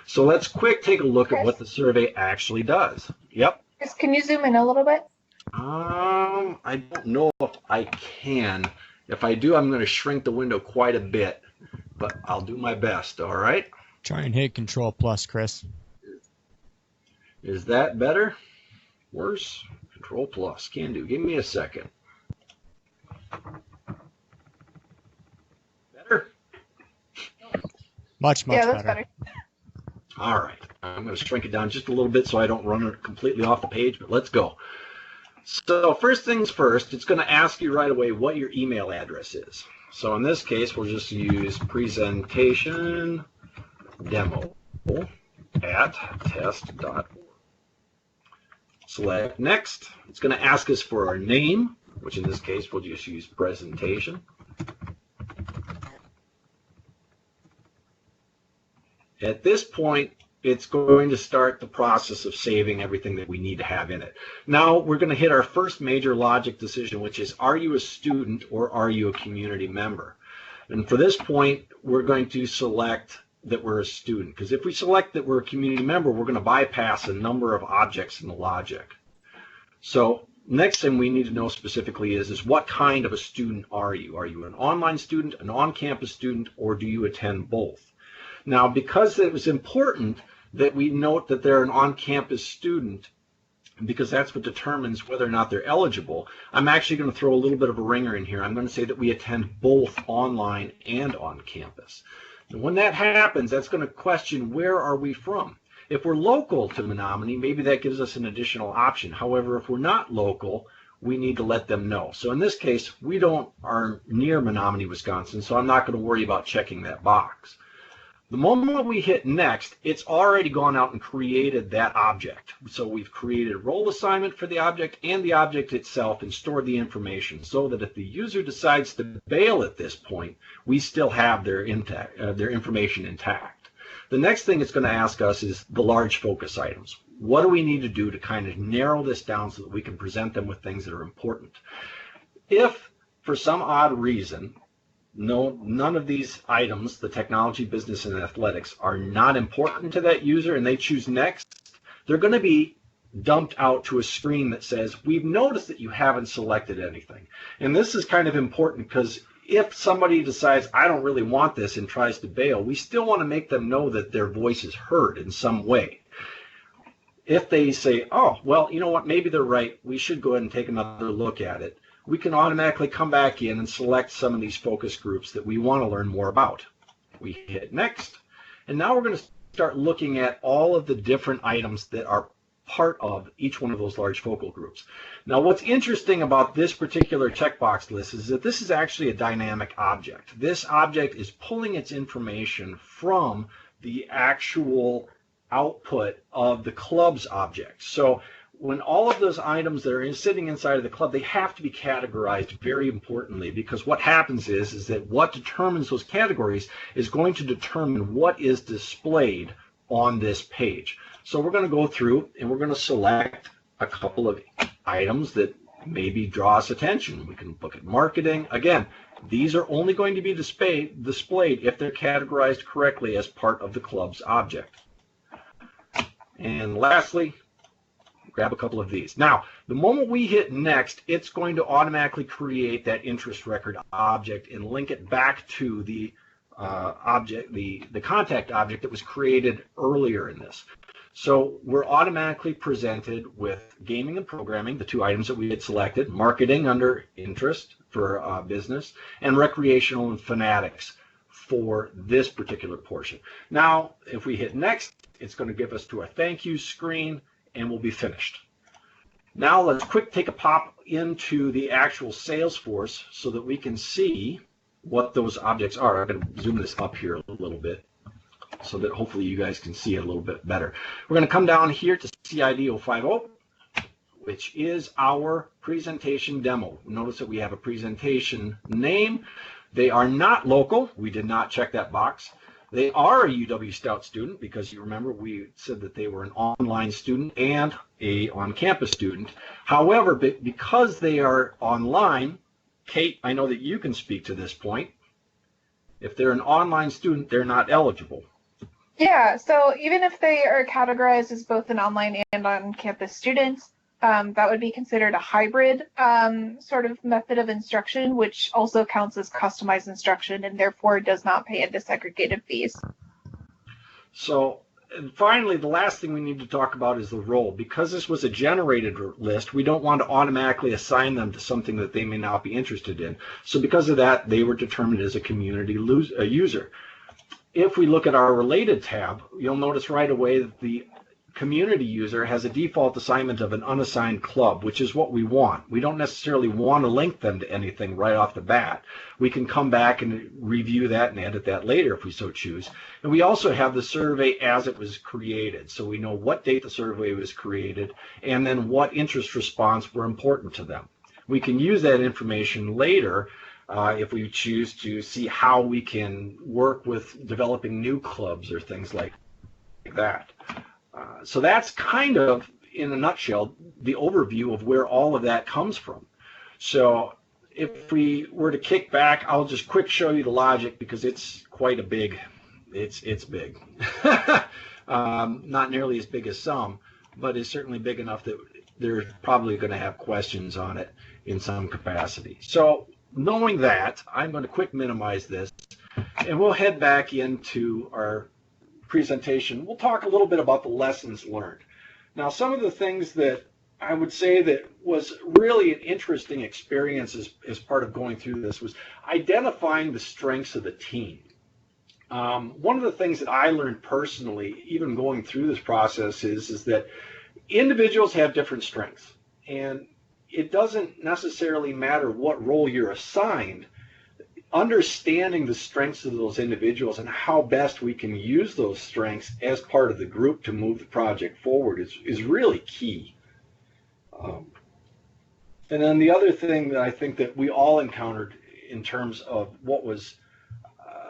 S3: So let's take a look at what the survey actually does. Yep.
S13: Chris, can you zoom in a little bit?
S3: I don't know if I can. If I do, I'm going to shrink the window quite a bit, but I'll do my best, all right?
S2: Try and hit Control Plus, Chris.
S3: Is that better? Worse? Control Plus. Can do. Give me a second. Better?
S2: Much better.
S3: All right. I'm going to shrink it down just a little bit so I don't run it completely off the page, but let's go. So first things first, it's going to ask you right away what your email address is. So in this case, we'll just use presentationdemo@test.org. Select next. It's going to ask us for our name, which in this case we'll just use presentation. At this point, it's going to start the process of saving everything that we need to have in it. Now we're going to hit our first major logic decision, which is, are you a student or are you a community member? And for this point, we're going to select that we're a student, because if we select that we're a community member, we're going to bypass a number of objects in the logic. So next thing we need to know specifically is what kind of a student are you? Are you an online student, an on-campus student, or do you attend both? Now, because it was important that we note that they're an on-campus student, because that's what determines whether or not they're eligible, I'm actually going to throw a little bit of a ringer in here. I'm going to say that we attend both online and on campus. And when that happens, that's going to question, where are we from? If we're local to Menominee, maybe that gives us an additional option. However, if we're not local, we need to let them know. So in this case, we are near Menominee, Wisconsin, so I'm not going to worry about checking that box. The moment we hit next, it's already gone out and created that object. So we've created a role assignment for the object and the object itself and stored the information so that if the user decides to bail at this point, we still have their information intact. The next thing it's going to ask us is the large focus items. What do we need to do to kind of narrow this down so that we can present them with things that are important? If, for some odd reason, none of these items, the technology, business, and athletics, are not important to that user and they choose next, they're going to be dumped out to a screen that says, we've noticed that you haven't selected anything. And this is kind of important because if somebody decides, I don't really want this, and tries to bail, we still want to make them know that their voice is heard in some way. If they say, oh, well, you know what, maybe they're right, we should go ahead and take another look at it, we can automatically come back in and select some of these focus groups that we want to learn more about. We hit next, and now we're going to start looking at all of the different items that are part of each one of those large focal groups. Now, what's interesting about this particular checkbox list is that this is actually a dynamic object. This object is pulling its information from the actual output of the club's object. So when all of those items that are sitting inside of the club, they have to be categorized very importantly, because what happens is that what determines those categories is going to determine what is displayed on this page. So we're going to go through and we're going to select a couple of items that maybe draw us attention. We can look at marketing. Again, these are only going to be displayed if they're categorized correctly as part of the club's object. And lastly, grab a couple of these. Now, the moment we hit next, it's going to automatically create that interest record object and link it back to the object, the contact object that was created earlier in this. So we're automatically presented with gaming and programming, the two items that we had selected, marketing under interest for business, and recreational and fanatics for this particular portion. Now, if we hit next, it's going to give us to a thank you screen, and we'll be finished. Now let's take a pop into the actual Salesforce so that we can see what those objects are. I'm going to zoom this up here a little bit so that hopefully you guys can see it a little bit better. We're going to come down here to CID 050, which is our presentation demo. Notice that we have a presentation name. They are not local. We did not check that box. They are a UW Stout student because you remember we said that they were an online student and a on-campus student. However, because they are online, Kate, I know that you can speak to this point. If they're an online student, they're not eligible.
S13: Yeah, so even if they are categorized as both an online and on-campus students, that would be considered a hybrid sort of method of instruction, which also counts as customized instruction and therefore does not pay into segregated fees.
S3: So, and finally, the last thing we need to talk about is the role. Because this was a generated list, we don't want to automatically assign them to something that they may not be interested in. So because of that, they were determined as a community user. If we look at our related tab, you'll notice right away that the community user has a default assignment of an unassigned club, which is what we want. We don't necessarily want to link them to anything right off the bat. We can come back and review that and edit that later if we so choose. And we also have the survey as it was created. So we know what date the survey was created and then what interest response were important to them. We can use that information later if we choose to see how we can work with developing new clubs or things like that. So that's kind of, in a nutshell, the overview of where all of that comes from. So if we were to kick back, I'll just quick show you the logic because it's quite a big, it's big. Not nearly as big as some, but it's certainly big enough that they're probably going to have questions on it in some capacity. So knowing that, I'm going to quick minimize this, and we'll head back into our presentation. We'll talk a little bit about the lessons learned. Now, some of the things that I would say that was really an interesting experience as part of going through this was identifying the strengths of the team. One of the things that I learned personally, even going through this process, is that individuals have different strengths, and it doesn't necessarily matter what role you're assigned. Understanding the strengths of those individuals and how best we can use those strengths as part of the group to move the project forward is really key. And then the other thing that I think that we all encountered in terms of what was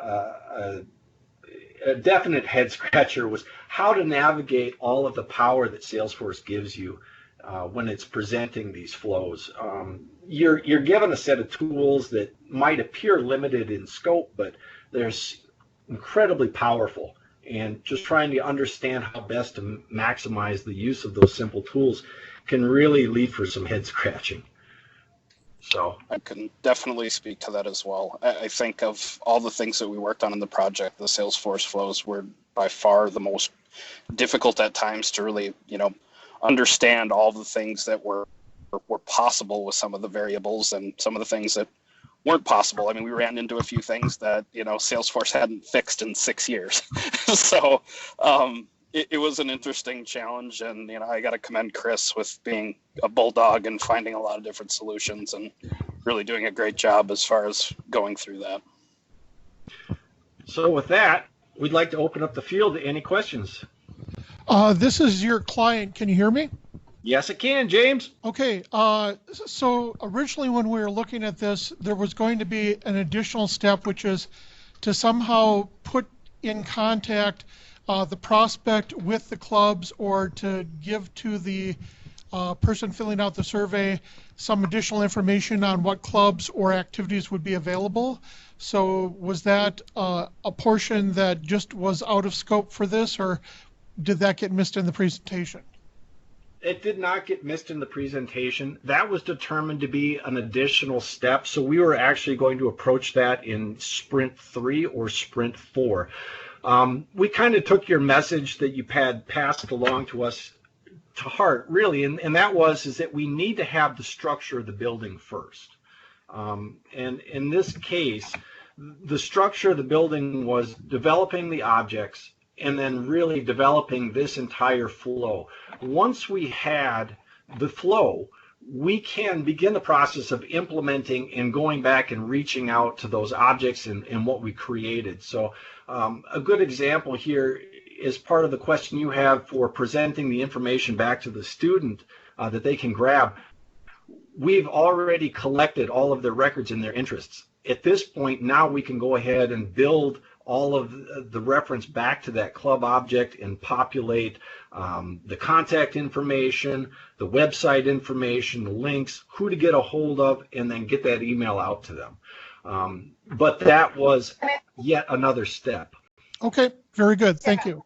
S3: a definite head scratcher was how to navigate all of the power that Salesforce gives you when it's presenting these flows. You're given a set of tools that might appear limited in scope, but they're incredibly powerful. And just trying to understand how best to maximize the use of those simple tools can really lead for some head scratching. So
S7: I can definitely speak to that as well. I think of all the things that we worked on in the project, the Salesforce flows were by far the most difficult at times to really, understand all the things that were possible with some of the variables and some of the things that weren't possible. I mean, we ran into a few things that, Salesforce hadn't fixed in 6 years. So it was an interesting challenge. And, I got to commend Chris with being a bulldog and finding a lot of different solutions and really doing a great job as far as going through that.
S3: So with that, we'd like to open up the field to any questions.
S1: This is your client. Can you hear me?
S3: Yes, it can, James.
S1: Okay. So originally when we were looking at this, there was going to be an additional step, which is to somehow put in contact the prospect with the clubs or to give to the person filling out the survey some additional information on what clubs or activities would be available. So was that a portion that just was out of scope for this, or did that get missed in the presentation?
S3: It did not get missed in the presentation. That was determined to be an additional step. So we were actually going to approach that in sprint 3 or sprint 4. We kind of took your message that you had passed along to us to heart, really, and that is that we need to have the structure of the building first. And in this case, the structure of the building was developing the objects and then really developing this entire flow. Once we had the flow, we can begin the process of implementing and going back and reaching out to those objects and what we created. So a good example here is part of the question you have for presenting the information back to the student that they can grab. We've already collected all of their records and their interests. At this point, now we can go ahead and build all of the reference back to that club object and populate the contact information, the website information, the links, who to get a hold of, and then get that email out to them. But that was yet another step.
S1: Okay, very good. Thank you.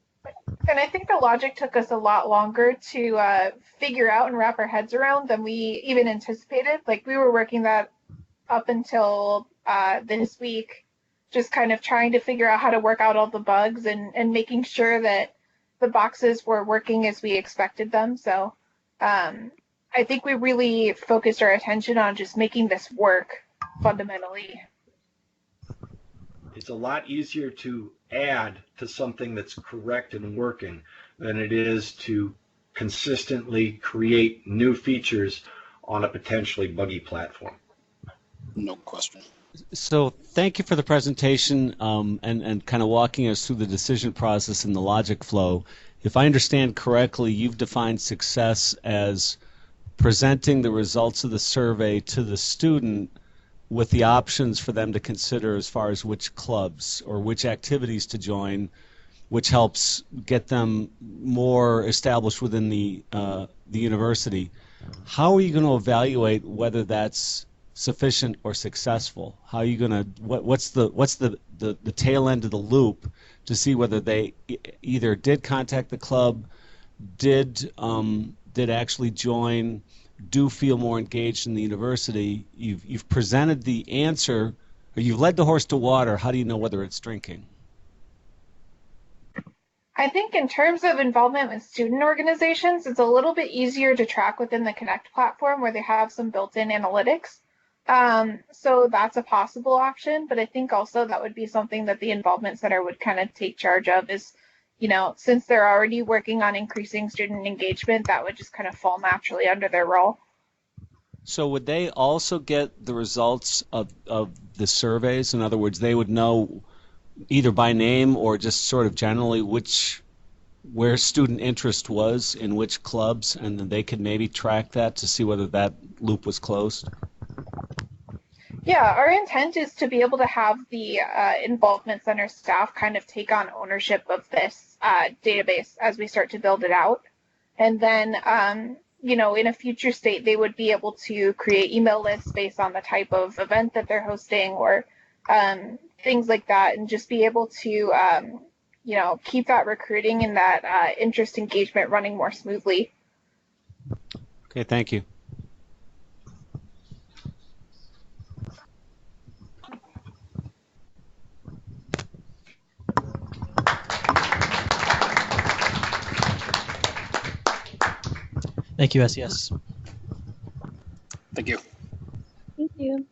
S13: And I think the logic took us a lot longer to figure out and wrap our heads around than we even anticipated. Like, we were working that up until this week, just kind of trying to figure out how to work out all the bugs and making sure that the boxes were working as we expected them. So I think we really focused our attention on just making this work fundamentally.
S3: It's a lot easier to add to something that's correct and working than it is to consistently create new features on a potentially buggy platform.
S7: No question.
S4: So thank you for the presentation and kind of walking us through the decision process and the logic flow. If I understand correctly, you've defined success as presenting the results of the survey to the student with the options for them to consider as far as which clubs or which activities to join, which helps get them more established within the university. How are you going to evaluate whether that's sufficient or successful? How are you going to what's the tail end of the loop to see whether they either did contact the club, did actually join, do feel more engaged in the university? You've presented the answer, or you've led the horse to water. How do you know whether it's drinking?
S13: I think in terms of involvement with student organizations, it's a little bit easier to track within the Connect platform where they have some built-in analytics. So that's a possible option, but I think also that would be something that the Involvement Center would kind of take charge of is, since they're already working on increasing student engagement, that would just kind of fall naturally under their role.
S4: So would they also get the results of the surveys? In other words, they would know either by name or just sort of generally where student interest was in which clubs, and then they could maybe track that to see whether that loop was closed?
S13: Yeah, our intent is to be able to have the Involvement Center staff kind of take on ownership of this database as we start to build it out. And then, in a future state, they would be able to create email lists based on the type of event that they're hosting or things like that, and just be able to, keep that recruiting and that interest engagement running more smoothly.
S4: Okay, thank you.
S17: Thank you, SES.
S7: Thank you.
S23: Thank you.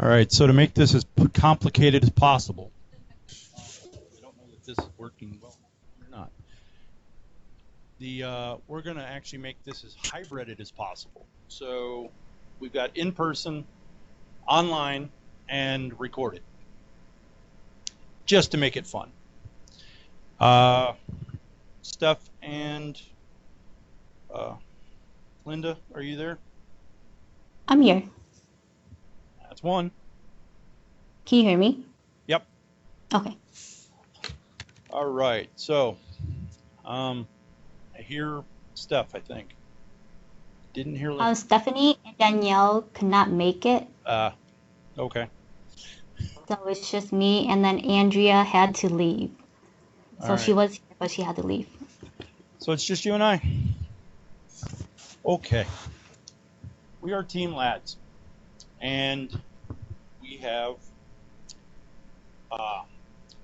S10: right, so to make this as complicated as possible, I don't know that this is working well or not. We're going to actually make this as hybrided as possible. So we've got in-person, online, and recorded, just to make it fun. Steph and Linda, are you there?
S12: I'm here.
S10: That's one.
S12: Can you hear me?
S10: Yep.
S12: Okay.
S10: All right. So, I hear Steph, I think. Didn't hear Linda.
S12: Stephanie and Danielle could not make it,
S10: Okay.
S12: so it's just me, and then Andrea had to leave. So
S10: All
S12: she
S10: right.
S12: was here, but she had to leave.
S10: So it's just you and I. Okay. We are Team Lads, and we have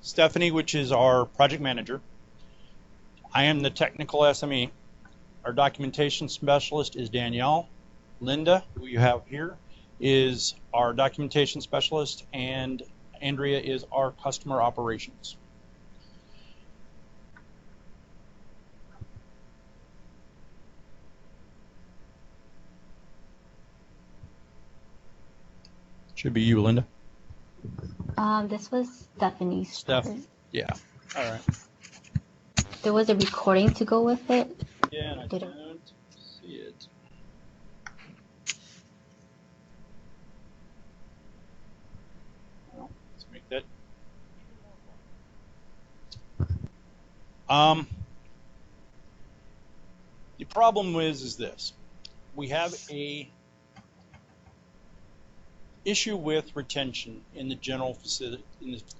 S10: Stephanie, which is our project manager. I am the technical SME. Our documentation specialist is Danielle. Linda, who you have here, is our documentation specialist, and Andrea is our customer operations. Should be you, Linda.
S12: This was Stephanie's.
S10: Steph.
S12: part.
S10: Yeah. All right.
S12: There was a recording to go with it.
S10: Yeah, and I
S12: Did it?
S10: don't see it. Well, let's make that. The problem is this: we have a issue with retention in the general facility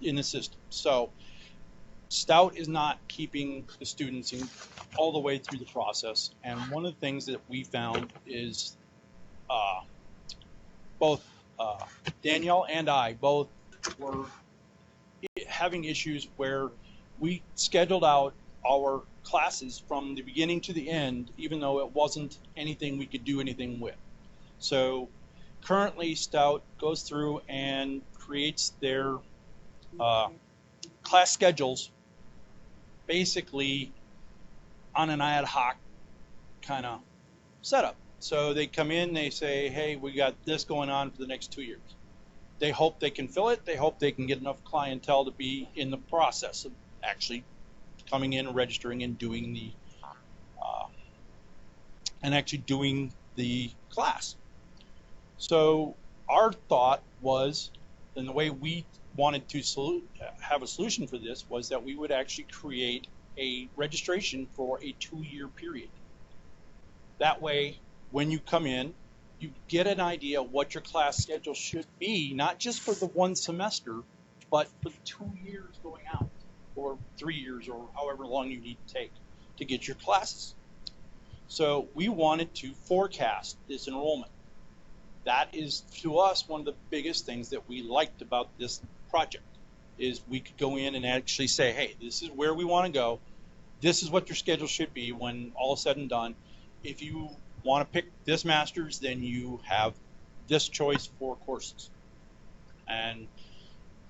S10: in the system. So Stout is not keeping the students in all the way through the process, and one of the things that we found is both Danielle and I both were having issues where we scheduled out our classes from the beginning to the end, even though it wasn't anything we could do anything with. So currently Stout goes through and creates their class schedules basically on an ad hoc kind of setup. So they come in, they say, hey, we got this going on for the next 2 years. They hope they can fill it. They hope they can get enough clientele to be in the process of actually coming in, registering, and doing the class. So our thought was, and the way we wanted to have a solution for this, was that we would actually create a registration for a 2-year period. That way, when you come in, you get an idea what your class schedule should be, not just for the 1 semester, but for the 2 years going out, or 3 years, or however long you need to take to get your classes. So we wanted to forecast this enrollment. That is, to us, one of the biggest things that we liked about this project, is we could go in and actually say, hey, this is where we want to go. This is what your schedule should be when all is said and done. If you want to pick this master's, then you have this choice for courses. And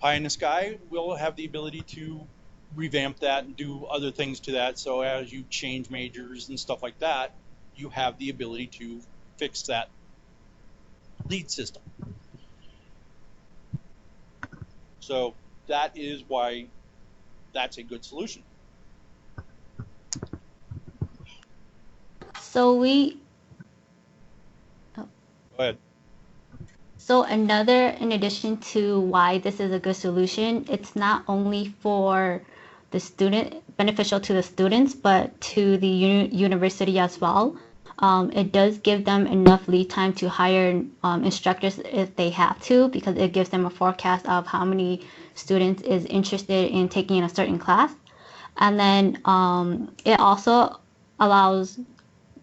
S10: Pie in the Sky will have the ability to revamp that and do other things to that. So as you change majors and stuff like that, you have the ability to fix that lead system. So that is why that's a good solution.
S12: So we.
S10: Go ahead.
S12: So in addition to why this is a good solution, it's not only for the student, beneficial to the students, but to the university as well. It does give them enough lead time to hire instructors if they have to, because it gives them a forecast of how many students is interested in taking a certain class. And then it also allows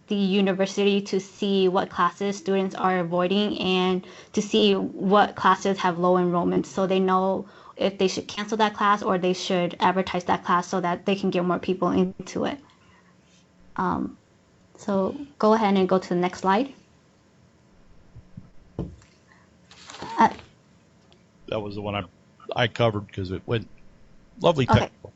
S12: the university to see what classes students are avoiding and to see what classes have low enrollment, so they know if they should cancel that class or they should advertise that class so that they can get more people into it. So go ahead and go to the next slide.
S10: that was the one I covered because it went lovely
S12: Okay.
S10: technical.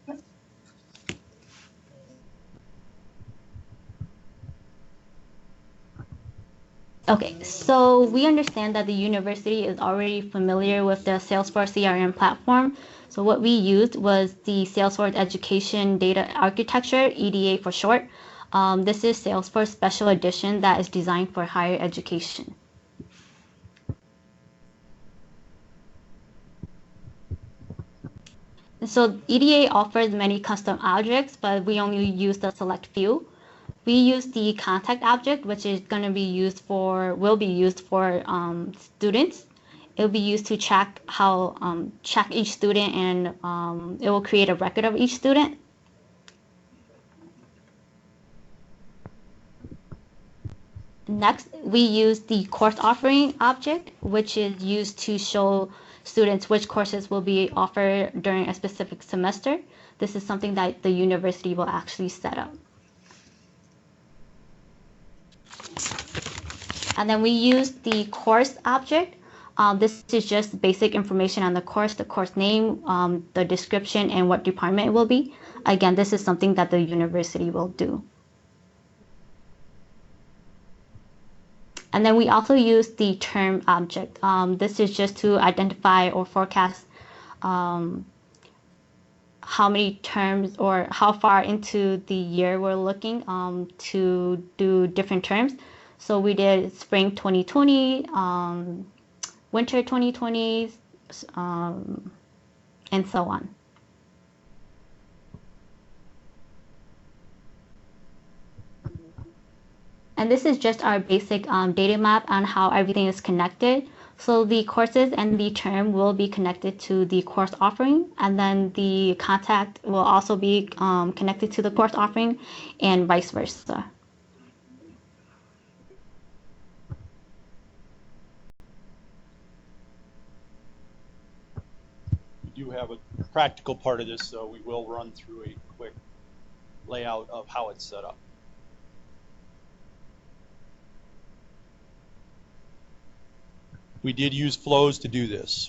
S12: Okay, so we understand that the university is already familiar with the Salesforce CRM platform. So what we used was the Salesforce Education Data Architecture, EDA for short. This is Salesforce Special Edition that is designed for higher education. So EDA offers many custom objects, but we only use the select few. We use the contact object, which is going to be used for, will be used for students. It will be used to track track each student, and it will create a record of each student. Next, we use the course offering object, which is used to show students which courses will be offered during a specific semester. This is something that the university will actually set up. And then we use the course object. This is just basic information on the course name, the description, and what department it will be. Again, this is something that the university will do. And then we also use the term object. This is just to identify or forecast how many terms or how far into the year we're looking to do different terms. So we did spring 2020, winter 2020, and so on. And this is just our basic data map on how everything is connected. So the courses and the term will be connected to the course offering, and then the contact will also be connected to the course offering, and vice versa.
S10: We do have a practical part of this, so we will run through a quick layout of how it's set up. We did use flows to do this.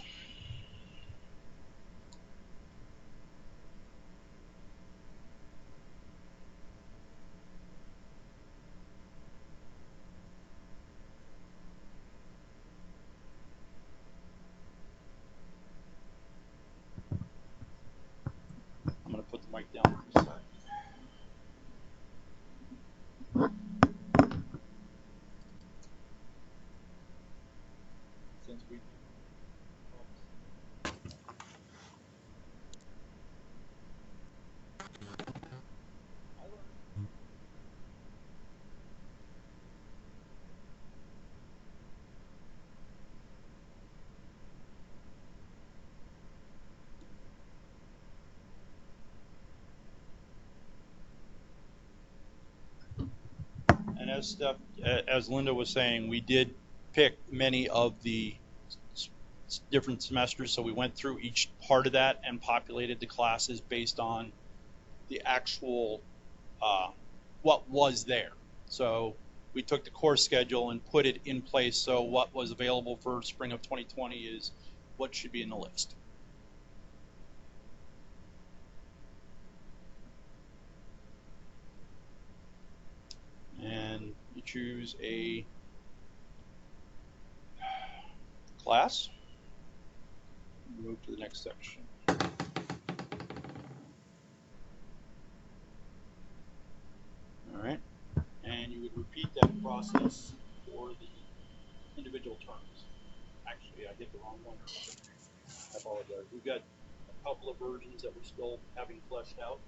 S10: I'm going to put the mic down for a second. Since we And as Linda was saying, we did pick many of the different semesters, so we went through each part of that and populated the classes based on the actual what was there. So we took the course schedule and put it in place, so what was available for spring of 2020 is what should be in the list. And you choose a class, move to the next section. All right, and you would repeat that process for the individual terms. Actually, I hit the wrong one. I apologize. We've got a couple of versions that we're still having fleshed out.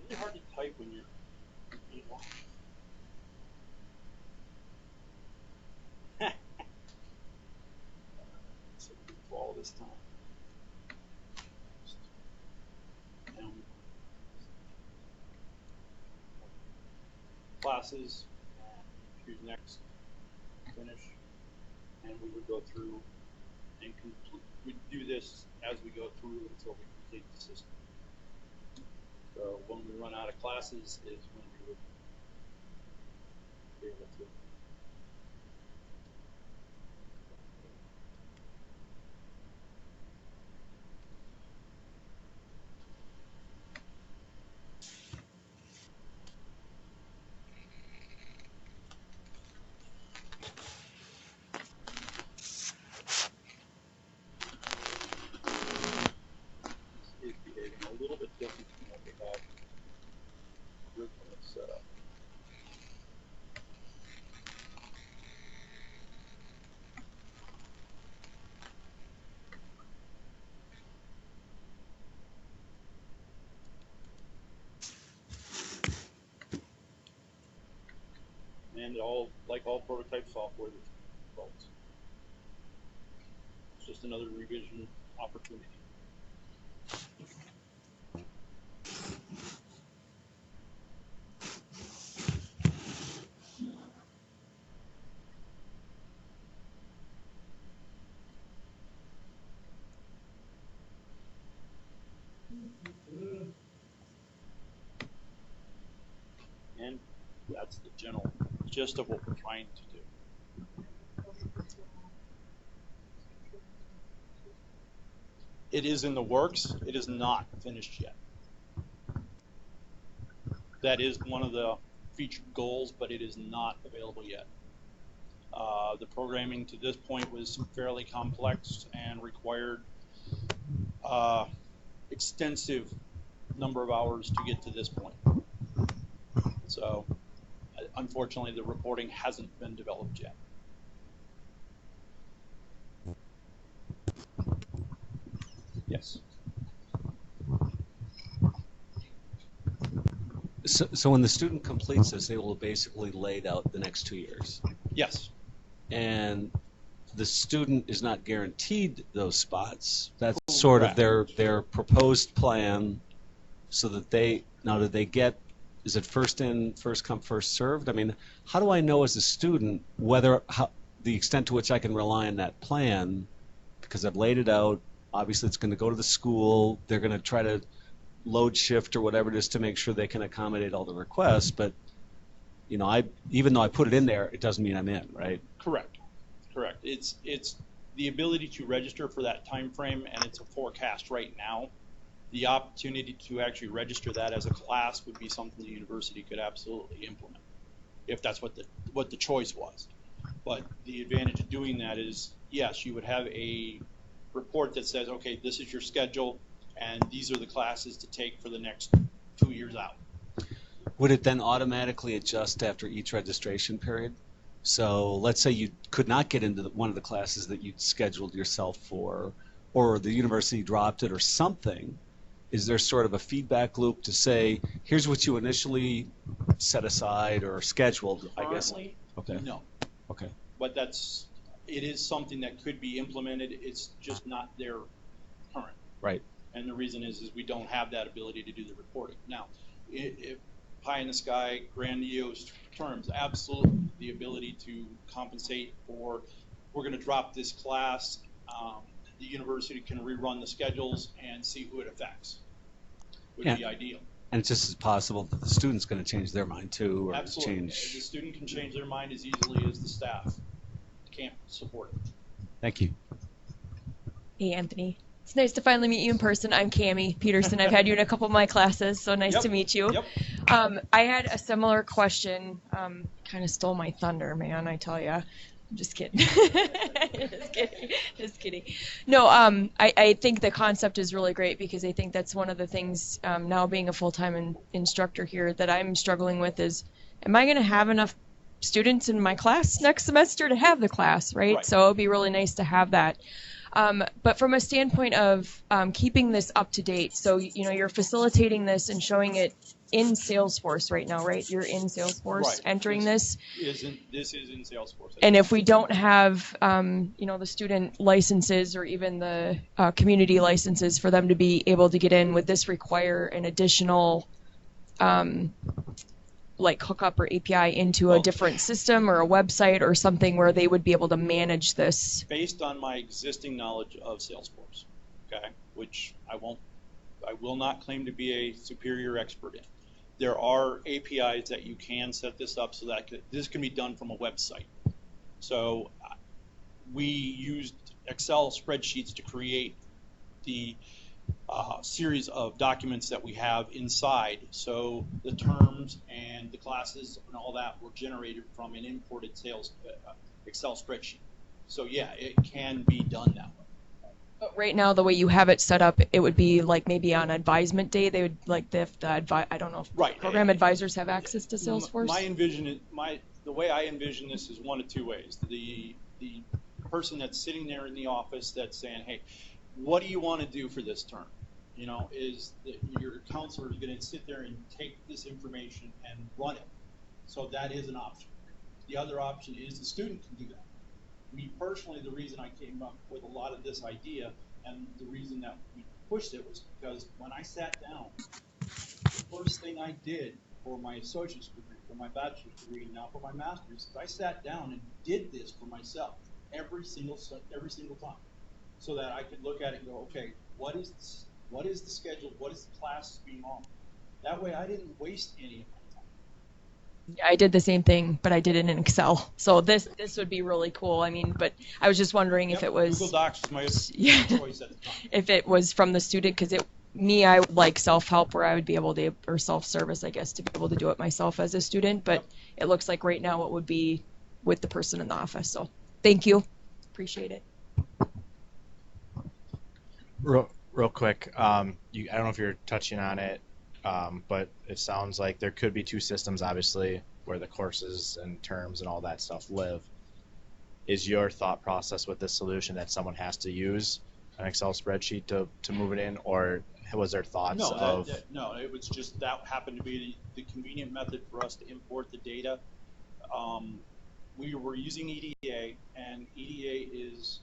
S10: Really hard to type when you're being long. So we do all this time. And classes, choose next, finish, and we would go through and complete. We do this as we go through until we complete the system. So when we run out of classes is when we would be able to. Is behaving a little bit different from what we had originally set up. And like all prototype software, there's faults. It's just another revision opportunity. And that's the general gist of what we're trying to do. It is in the works. It is not finished yet. That is one of the featured goals, but it is not available yet. The programming to this point was fairly complex and required extensive number of hours to get to this point. So, unfortunately, the reporting hasn't been developed yet. Yes.
S4: So when the student completes this, they will have basically laid out the next 2 years.
S10: Yes.
S4: And the student is not guaranteed those spots. That's sort of their proposed plan, so that do they get, is it first in, first come, first served? I mean, how do I know as a student the extent to which I can rely on that plan? Because I've laid it out. Obviously, it's going to go to the school. They're going to try to load shift or whatever it is to make sure they can accommodate all the requests. But even though I put it in there, it doesn't mean I'm in, right?
S10: Correct. It's the ability to register for that time frame, and it's a forecast right now. The opportunity to actually register that as a class would be something the university could absolutely implement, if that's what the choice was. But the advantage of doing that is, yes, you would have a report that says, okay, this is your schedule, and these are the classes to take for the next 2 years out.
S4: Would it then automatically adjust after each registration period? So let's say you could not get into one of the classes that you'd scheduled yourself for, or the university dropped it or something. Is there sort of a feedback loop to say, here's what you initially set aside or scheduled, I guess?
S10: Currently,
S4: okay.
S10: No.
S4: Okay.
S10: But it is something that could be implemented. It's just not there current.
S4: Right.
S10: And the reason is we don't have that ability to do the reporting. Now, if pie in the sky, grandiose terms, absolutely the ability to compensate for, we're going to drop this class, the university can rerun the schedules and see who it affects. Would be ideal.
S4: And it's just as possible that the student's going to change their mind too, or
S10: Absolutely.
S4: change.
S10: The student can change their mind as easily as the staff can't support it.
S4: Thank you.
S9: Hey, Anthony. It's nice to finally meet you in person. I'm Cammie Peterson. I've had you in a couple of my classes, so nice to meet you.
S10: Yep.
S9: I had a similar question. Kind of stole my thunder, man, I tell ya. I'm just kidding. Just kidding. No, I think the concept is really great, because I think that's one of the things, now being a full-time instructor here, that I'm struggling with is, am I going to have enough students in my class next semester to have the class, right? So it would be really nice to have that. But from a standpoint of keeping this up to date, so you're facilitating this and showing it in Salesforce right now, right? You're in Salesforce entering this.
S10: This is in Salesforce.
S9: And if we don't have, the student licenses or even the community licenses for them to be able to get in, would this require an additional hookup or API into a different system or a website or something where they would be able to manage this?
S10: Based on my existing knowledge of Salesforce, okay, which I will not claim to be a superior expert in. there are APIs that you can set this up so that this can be done from a website. So we used Excel spreadsheets to create the series of documents that we have inside. So the terms and the classes and all that were generated from an imported sales Excel spreadsheet. So yeah, it can be done that way.
S9: But right now, the way you have it set up, it would be like maybe on advisement day, they would like the I don't know if program advisors have access to Salesforce.
S10: The way I envision this is one of two ways. The person that's sitting there in the office that's saying, hey, what do you want to do for this term? You know, is that your counselor is going to sit there and take this information and run it. So that is an option. The other option is the student can do that. Me personally, the reason I came up with a lot of this idea and the reason that we pushed it was because when I sat down, the first thing I did for my associate's degree, for my bachelor's degree, and now for my master's, is I sat down and did this for myself every single time, so that I could look at it and go, okay, what is the schedule? What is the class being on? That way, I didn't waste any of my time.
S9: Yeah, I did the same thing, but I did it in Excel. So this would be really cool. I mean, but I was just wondering if it was
S10: Google Docs was my choice at the time.
S9: If it was from the student, because I would like self-help where I would be able to, or self-service, I guess, to be able to do it myself as a student. But it looks like right now it would be with the person in the office. So thank you. Appreciate it.
S2: Real quick, I don't know if you're touching on it, but it sounds like there could be two systems, obviously, where the courses and terms and all that stuff live. Is your thought process with this solution that someone has to use an Excel spreadsheet to move it in, or was there thoughts
S10: No, it was just that happened to be the convenient method for us to import the data. We were using EDA, and EDA is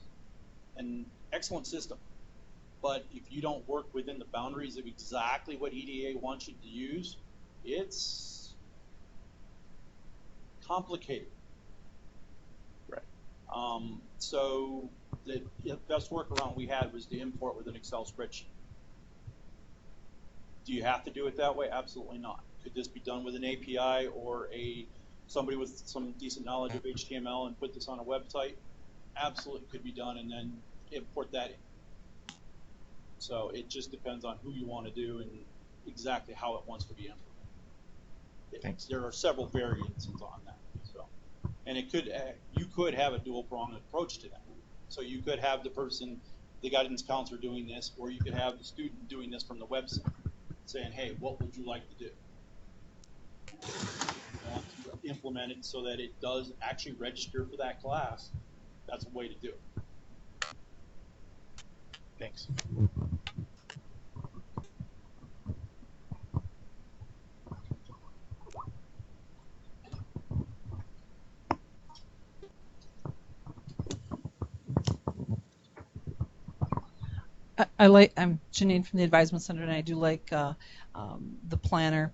S10: an excellent system. But if you don't work within the boundaries of exactly what EDA wants you to use, it's complicated.
S2: Right.
S10: So the best workaround we had was to import with an Excel spreadsheet. Do you have to do it that way? Absolutely not. Could this be done with an API or somebody with some decent knowledge of HTML and put this on a website? Absolutely could be done, and then import that in. So it just depends on who you want to do and exactly how it wants to be implemented.
S2: Thanks.
S10: There are several variances on that. So, and you could have a dual-pronged approach to that. So you could have the guidance counselor doing this, or you could have the student doing this from the website, saying, hey, what would you like to do? You want to implement it so that it does actually register for that class. That's a way to do it.
S2: Thanks.
S20: I'm Janine from the Advisement Center, and I do like the planner.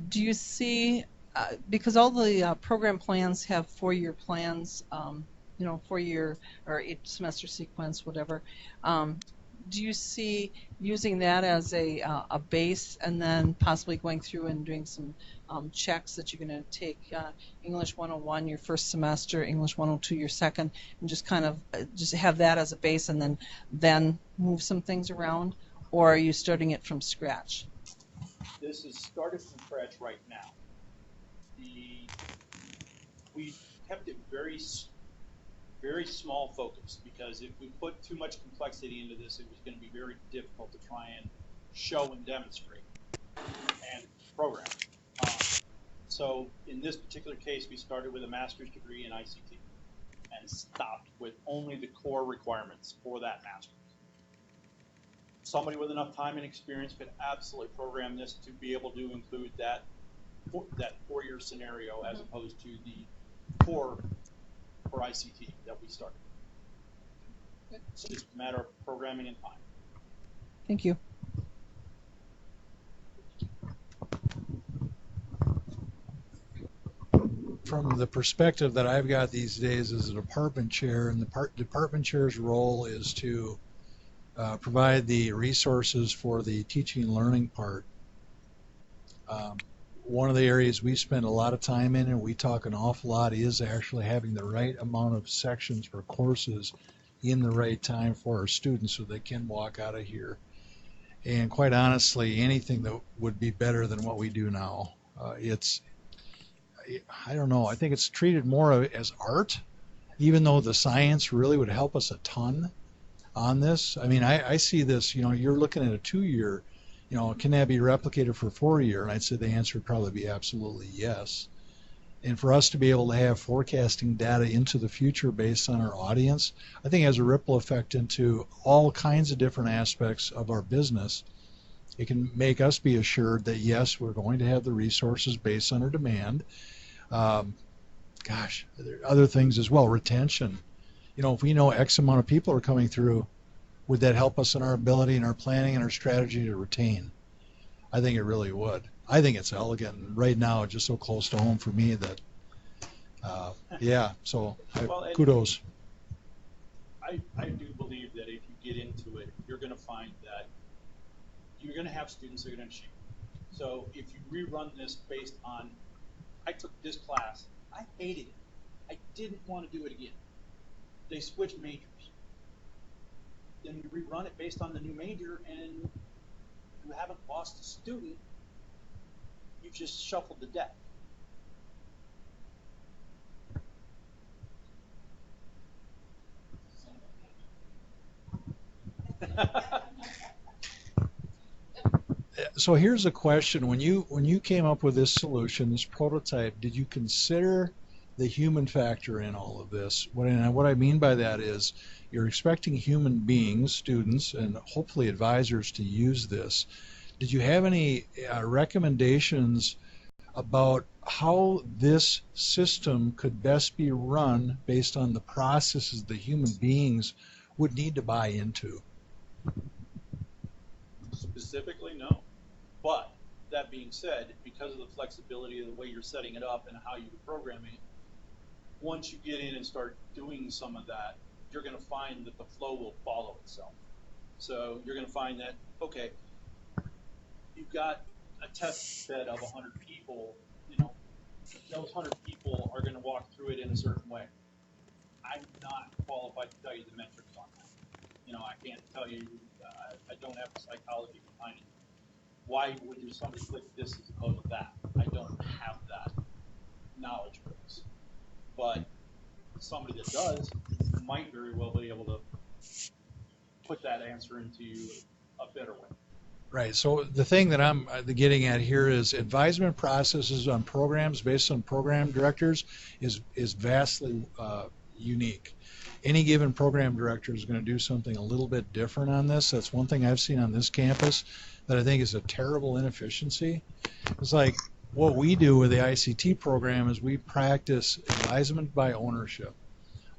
S20: Do you see, because all the program plans have 4-year plans, 4-year or 8-semester sequence, whatever. Do you see using that as a base, and then possibly going through and doing some checks that you're going to take English 101 your first semester, English 102 your second, and just kind of just have that as a base, and then move some things around, or are you starting it from scratch?
S10: This is started from scratch right now. We kept it very small focus, because if we put too much complexity into this, it was going to be very difficult to try and show and demonstrate and program. So in this particular case, we started with a master's degree in ICT and stopped with only the core requirements for that master's. Somebody with enough time and experience could absolutely program this to be able to include that 4-year scenario, as opposed to the core for ICT that we started. It's just a matter of programming and time.
S20: Thank you.
S14: From the perspective that I've got these days as a department chair, and the department chair's role is to provide the resources for the teaching and learning part. one of the areas we spend a lot of time in and we talk an awful lot is actually having the right amount of sections for courses in the right time for our students so they can walk out of here. And quite honestly, anything that would be better than what we do now. I don't know, I think it's treated more as art, even though the science really would help us a ton on this. I mean, I see this, you're looking at a 2-year, can that be replicated for 4-year? And I'd say the answer would probably be absolutely yes. And for us to be able to have forecasting data into the future based on our audience, I think has a ripple effect into all kinds of different aspects of our business. It can make us be assured that yes, we're going to have the resources based on our demand. There are other things as well, retention. If we know X amount of people are coming through, would that help us in our ability and our planning and our strategy to retain? I think it really would. I think it's elegant. And right now, it's just so close to home for me that, kudos.
S10: I do believe that if you get into it, you're going to find that you're going to have students that are going to cheat. So if you rerun this based on, I took this class, I hated it. I didn't want to do it again. They switched majors. Then you rerun it based on the new major, and you haven't lost a student. You've just shuffled the deck.
S14: So here's a question: when you came up with this solution, this prototype, did you consider the human factor in all of this? What I mean by that is you're expecting human beings, students, and hopefully advisors to use this. Did you have any recommendations about how this system could best be run based on the processes the human beings would need to buy into?
S10: Specifically, no. But that being said, because of the flexibility of the way you're setting it up and how you're programming, once you get in and start doing some of that, you're going to find that the flow will follow itself. So you're going to find that, okay, you've got a test bed of 100 people, those 100 people are going to walk through it in a certain way. I'm not qualified to tell you the metrics on that. I can't tell you, I don't have the psychology behind it. Why would somebody click this as opposed to that? I don't have that knowledge base. But somebody that does might very well be able to put that answer into you a better way.
S14: Right. So the thing that I'm getting at here is advisement processes on programs based on program directors is vastly unique. Any given program director is going to do something a little bit different on this. That's one thing I've seen on this campus that I think is a terrible inefficiency. It's like what we do with the ICT program is we practice advisement by ownership,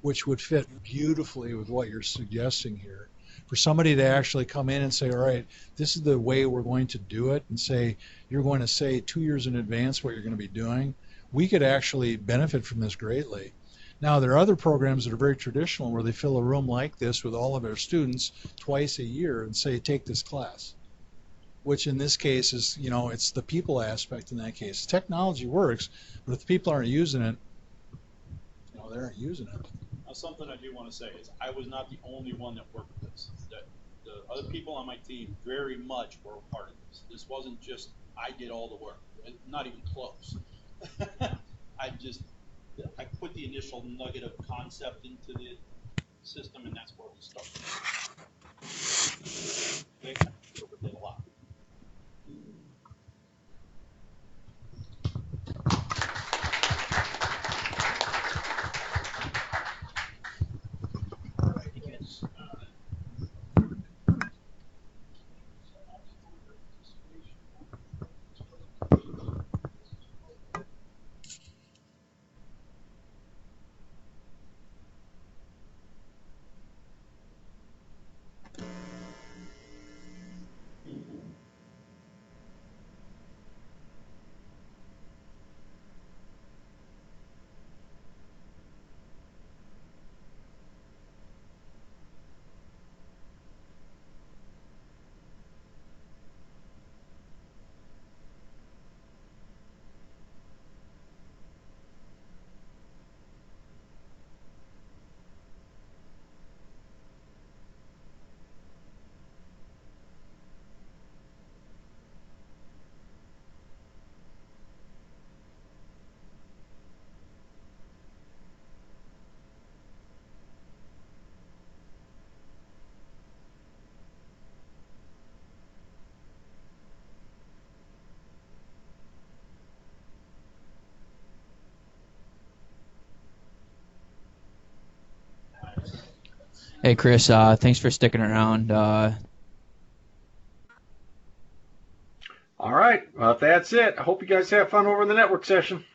S14: which would fit beautifully with what you're suggesting here. For somebody to actually come in and say, all right, this is the way we're going to do it, and say, you're going to say 2 years in advance what you're going to be doing, we could actually benefit from this greatly. Now, there are other programs that are very traditional where they fill a room like this with all of their students twice a year and say, take this class, which in this case is, it's the people aspect in that case. Technology works, but if the people aren't using it, they aren't using it.
S10: Now, something I do want to say is I was not the only one that worked with this. The other people on my team very much were a part of this. This wasn't just I did all the work. Not even close. I put the initial nugget of concept into the system, and that's where we started. They did a lot.
S6: Hey, Chris, thanks for sticking around.
S3: All right. Well, if that's it, I hope you guys have fun over in the network session.